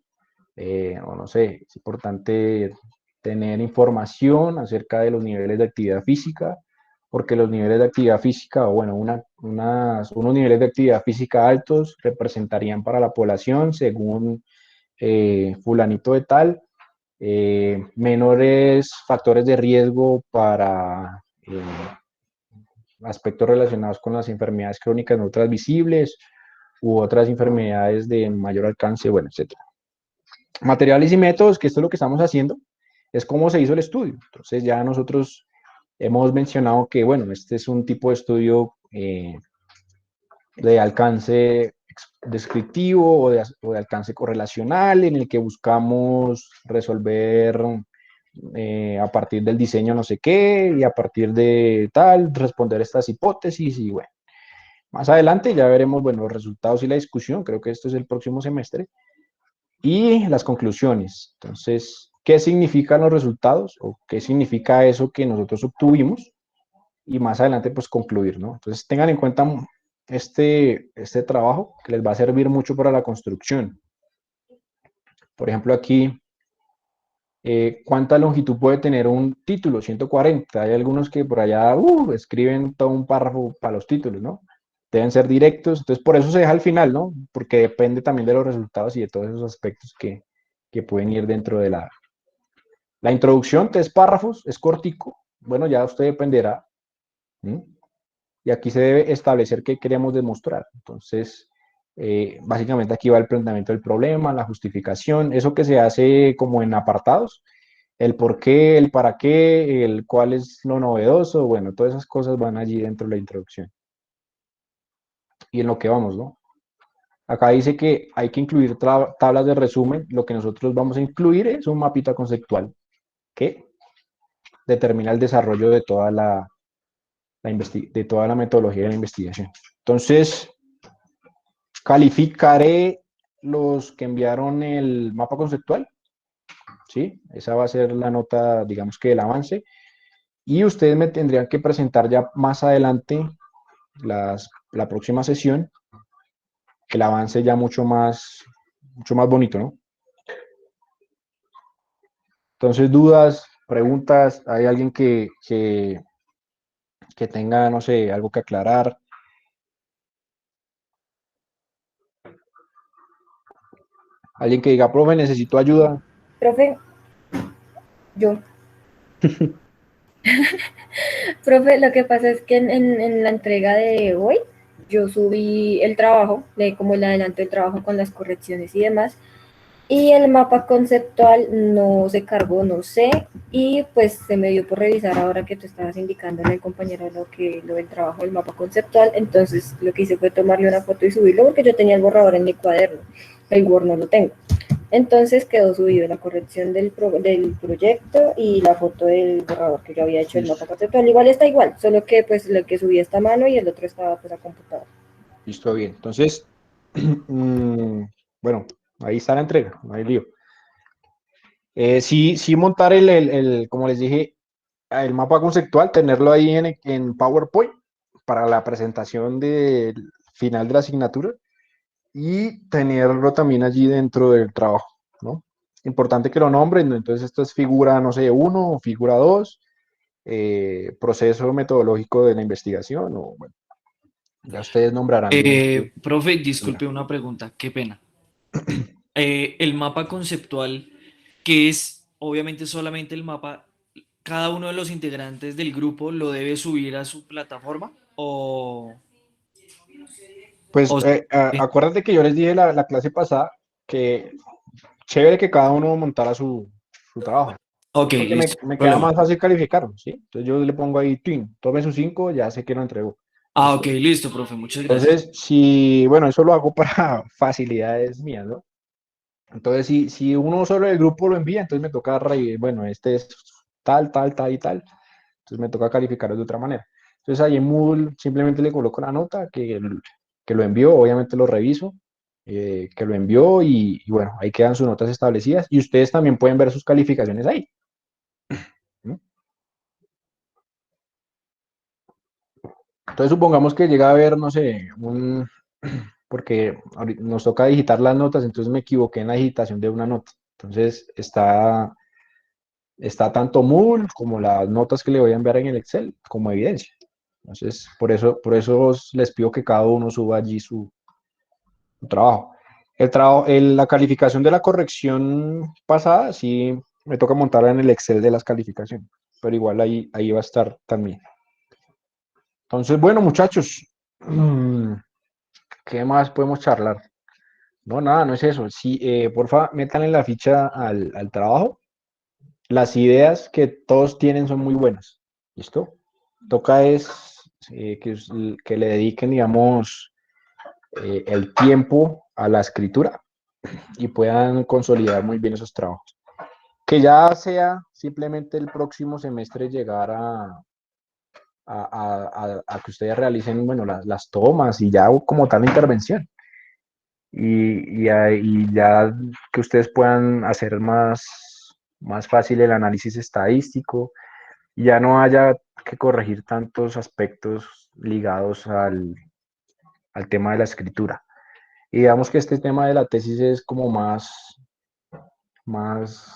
o no sé, es importante tener información acerca de los niveles de actividad física, porque los niveles de actividad física, o bueno, unos niveles de actividad física altos representarían para la población, según fulanito de tal, menores factores de riesgo para aspectos relacionados con las enfermedades crónicas no transmisibles u otras enfermedades de mayor alcance, bueno, etc. Materiales y métodos, que esto es lo que estamos haciendo, es cómo se hizo el estudio. Entonces ya nosotros hemos mencionado que, bueno, este es un tipo de estudio de alcance descriptivo o de alcance correlacional, en el que buscamos resolver a partir del diseño no sé qué, y a partir de tal, responder estas hipótesis, y bueno, más adelante ya veremos, bueno, los resultados y la discusión. Creo que esto es el próximo semestre, y las conclusiones. Entonces, ¿qué significan los resultados o qué significa eso que nosotros obtuvimos? Y más adelante, pues concluir, ¿no? Entonces, tengan en cuenta este trabajo, que les va a servir mucho para la construcción. Por ejemplo, aquí, ¿cuánta longitud puede tener un título? 140. Hay algunos que por allá escriben todo un párrafo para los títulos, ¿no? Deben ser directos. Entonces, por eso se deja al final, ¿no? Porque depende también de los resultados y de todos esos aspectos que pueden ir dentro de la introducción. 3 párrafos, es cortico. Bueno, ya usted dependerá. Y aquí se debe establecer qué queremos demostrar. Entonces, básicamente aquí va el planteamiento del problema, la justificación, eso que se hace como en apartados, el por qué, el para qué, el cuál es lo novedoso, bueno, todas esas cosas van allí dentro de la introducción. Y en lo que vamos, ¿no? Acá dice que hay que incluir tablas de resumen. Lo que nosotros vamos a incluir es un mapita conceptual que determina el desarrollo de toda de toda la metodología de la investigación. Entonces, calificaré los que enviaron el mapa conceptual, ¿sí? Esa va a ser la nota, digamos que del avance. Y ustedes me tendrían que presentar ya más adelante, la próxima sesión, el avance ya mucho más bonito, ¿no? Entonces, dudas, preguntas, ¿hay alguien que tenga, no sé, algo que aclarar? Alguien que diga, profe, necesito ayuda. Profe, yo. Profe, lo que pasa es que en la entrega de hoy yo subí el trabajo, como el adelanto del trabajo con las correcciones y demás, y el mapa conceptual no se cargó, no sé, y pues se me dio por revisar ahora que tú estabas indicando en el compañero lo del trabajo del mapa conceptual, entonces lo que hice fue tomarle una foto y subirlo porque yo tenía el borrador en mi cuaderno, el Word no lo tengo. Entonces quedó subido la corrección del proyecto y la foto del borrador que yo había hecho el mapa conceptual. Igual está igual, solo que pues el que subí está a mano y el otro estaba pues a computador. Listo, bien. Entonces, bueno, ahí está la entrega, no hay lío. Sí montar como les dije, el mapa conceptual, tenerlo ahí en PowerPoint para la presentación del final de la asignatura y tenerlo también allí dentro del trabajo, ¿no? Importante que lo nombren, ¿no? Entonces esto es figura, no sé, 1 o figura 2, proceso metodológico de la investigación, o bueno, ya ustedes nombrarán Profe, disculpe una pregunta, qué pena. El mapa conceptual, que es obviamente solamente el mapa, ¿cada uno de los integrantes del grupo lo debe subir a su plataforma? Pues acuérdate que yo les dije la clase pasada que chévere que cada uno montara su trabajo. Ok, Porque listo. me queda más fácil calificarlo, ¿sí? Entonces yo le pongo ahí, tome su 5, ya sé que lo entregó. Ok, listo, profe, muchas gracias. Entonces, bueno, eso lo hago para facilidades mías, ¿no? Entonces, si uno solo del grupo lo envía, entonces me toca, bueno, este es tal, tal, tal y tal. Entonces me toca calificarlo de otra manera. Entonces ahí en Moodle simplemente le coloco la nota que lo envió, obviamente lo reviso, que lo envió y bueno, ahí quedan sus notas establecidas y ustedes también pueden ver sus calificaciones ahí. ¿No? Entonces supongamos que llega a haber, no sé, porque nos toca digitar las notas, entonces me equivoqué en la digitación de una nota. Entonces está tanto Moodle como las notas que le voy a enviar en el Excel como evidencia. Entonces, por eso les pido que cada uno suba allí su trabajo. La calificación de la corrección pasada, sí me toca montarla en el Excel de las calificaciones, pero igual ahí va a estar también. Entonces, bueno, muchachos, ¿qué más podemos charlar? No, nada, no es eso. Sí, porfa, métanle la ficha al trabajo. Las ideas que todos tienen son muy buenas. ¿Listo? Toca es que le dediquen, digamos, el tiempo a la escritura y puedan consolidar muy bien esos trabajos. Que ya sea simplemente el próximo semestre llegar a que ustedes realicen, bueno, las tomas y ya como tal la intervención. Y ya que ustedes puedan hacer más fácil el análisis estadístico y ya no haya que corregir tantos aspectos ligados al tema de la escritura. Y digamos que este tema de la tesis es como más,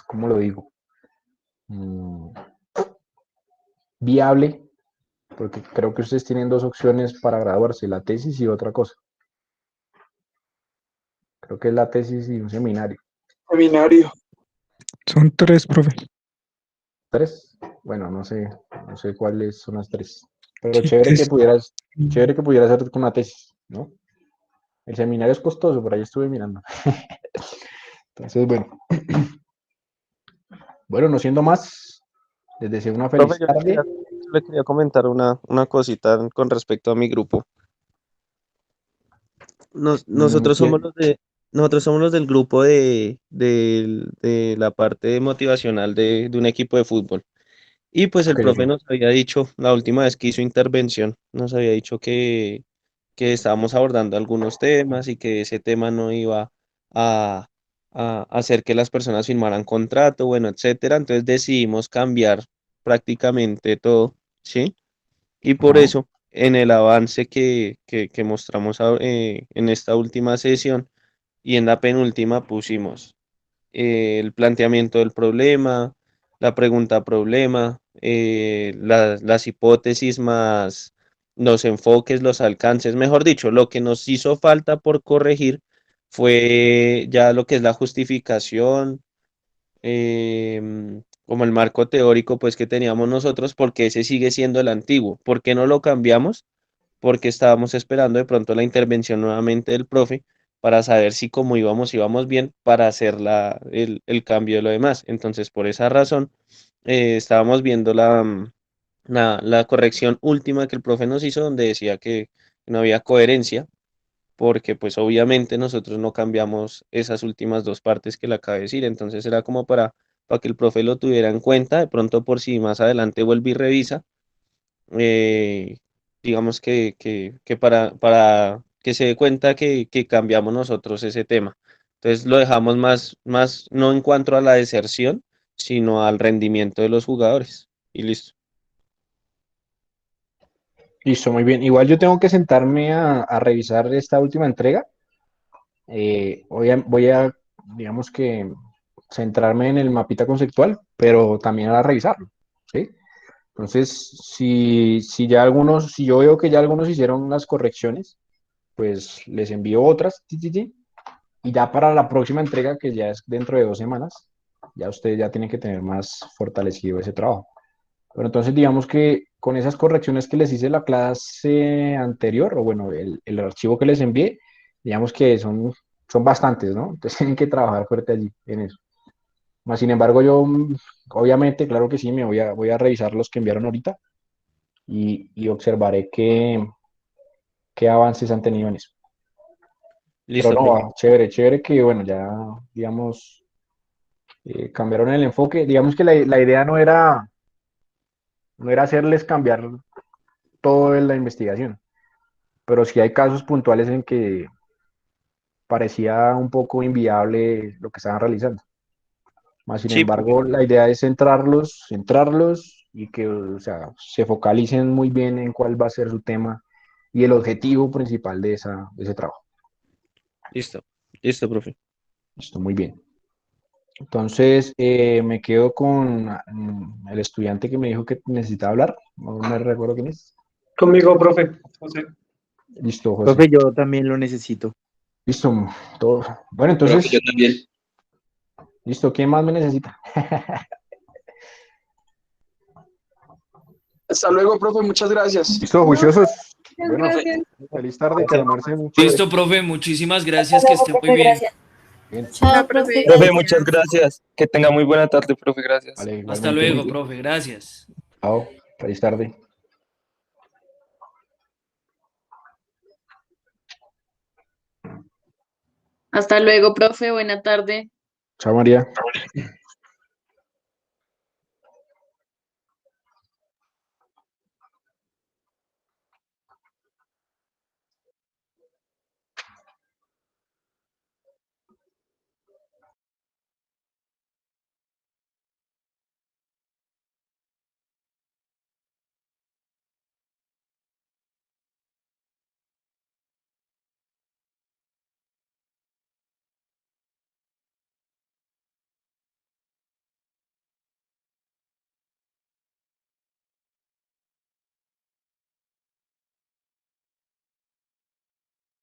¿cómo lo digo? Viable, porque creo que ustedes tienen dos opciones para graduarse, la tesis y otra cosa. Creo que es la tesis y un seminario. Seminario. Son 3, profe. 3, bueno, no sé cuáles son las 3, pero sí, chévere que pudieras hacer con una tesis, ¿no? El seminario es costoso, por ahí estuve mirando. Entonces, bueno, no siendo más, les deseo una feliz Profe, tarde. yo le quería comentar una cosita con respecto a mi grupo. Nosotros somos los del grupo de la parte motivacional de un equipo de fútbol. Y pues el Ok, profe ok. nos había dicho, la última vez que hizo intervención, nos había dicho que estábamos abordando algunos temas y que ese tema no iba a, a hacer que las personas firmaran contrato, bueno, etcétera. Entonces decidimos cambiar prácticamente todo, ¿sí? Y por Ajá. eso, en el avance que mostramos en esta última sesión y en la penúltima pusimos el planteamiento del problema, la pregunta problema, las hipótesis más los enfoques, los alcances, mejor dicho, lo que nos hizo falta por corregir fue ya lo que es la justificación, como el marco teórico pues que teníamos nosotros, porque ese sigue siendo el antiguo. ¿Por qué no lo cambiamos? Porque estábamos esperando de pronto la intervención nuevamente del profe para saber si como íbamos bien para hacer el cambio de lo demás. Entonces, por esa razón, estábamos viendo la corrección última que el profe nos hizo, donde decía que no había coherencia, porque pues obviamente nosotros no cambiamos esas últimas dos partes que le acabé de decir. Entonces era como para que el profe lo tuviera en cuenta, de pronto por si más adelante vuelve y revisa, eh, digamos que para que se dé cuenta que cambiamos nosotros ese tema. Entonces lo dejamos más no en cuanto a la deserción, sino al rendimiento de los jugadores. Y listo. Listo, muy bien. Igual yo tengo que sentarme a revisar esta última entrega. Voy a, digamos que, centrarme en el mapita conceptual, pero también a revisarlo, ¿sí? Entonces, si ya algunos, si yo veo que ya algunos hicieron las correcciones, pues les envío otras, y ya para la próxima entrega, que ya es dentro de 2 semanas, ya ustedes ya tienen que tener más fortalecido ese trabajo. Pero entonces digamos que con esas correcciones que les hice la clase anterior, o bueno, el archivo que les envié, digamos que son bastantes, ¿no? Entonces tienen que trabajar fuerte allí en eso. Más sin embargo, yo obviamente, claro que sí, voy a revisar los que enviaron ahorita y observaré qué avances han tenido en eso. Pero Listo, no, profe. chévere, chévere que bueno, ya digamos, cambiaron el enfoque. Digamos que la idea no era hacerles cambiar todo en la investigación, pero sí hay casos puntuales en que parecía un poco inviable lo que estaban realizando. Más sin Sí, embargo, la idea es centrarlos y que, o sea, se focalicen muy bien en cuál va a ser su tema y el objetivo principal de ese trabajo. listo, listo, profe. Listo, muy bien. Entonces, me quedo con el estudiante que me dijo que necesitaba hablar. No me recuerdo quién es. Conmigo, profe. José. Listo, José. Profe, yo también lo necesito. Listo, todo. Bueno, Profe, yo entonces, también. listo, ¿quién más me necesita? Hasta luego, profe, muchas gracias. Listo, juiciosos. Muchas Bueno, gracias. feliz tarde, que almuercen muy chévere. Listo, profe, muchísimas Hasta gracias, que luego, esté muy profe, bien. gracias. Bien, Chao, Profe, profe. Profe, gracias. muchas gracias. Que tenga muy buena tarde, profe, gracias. vale, Hasta igualmente. luego, profe, gracias. Chao, feliz tarde. Hasta luego, profe. Buena tarde. Chao, María.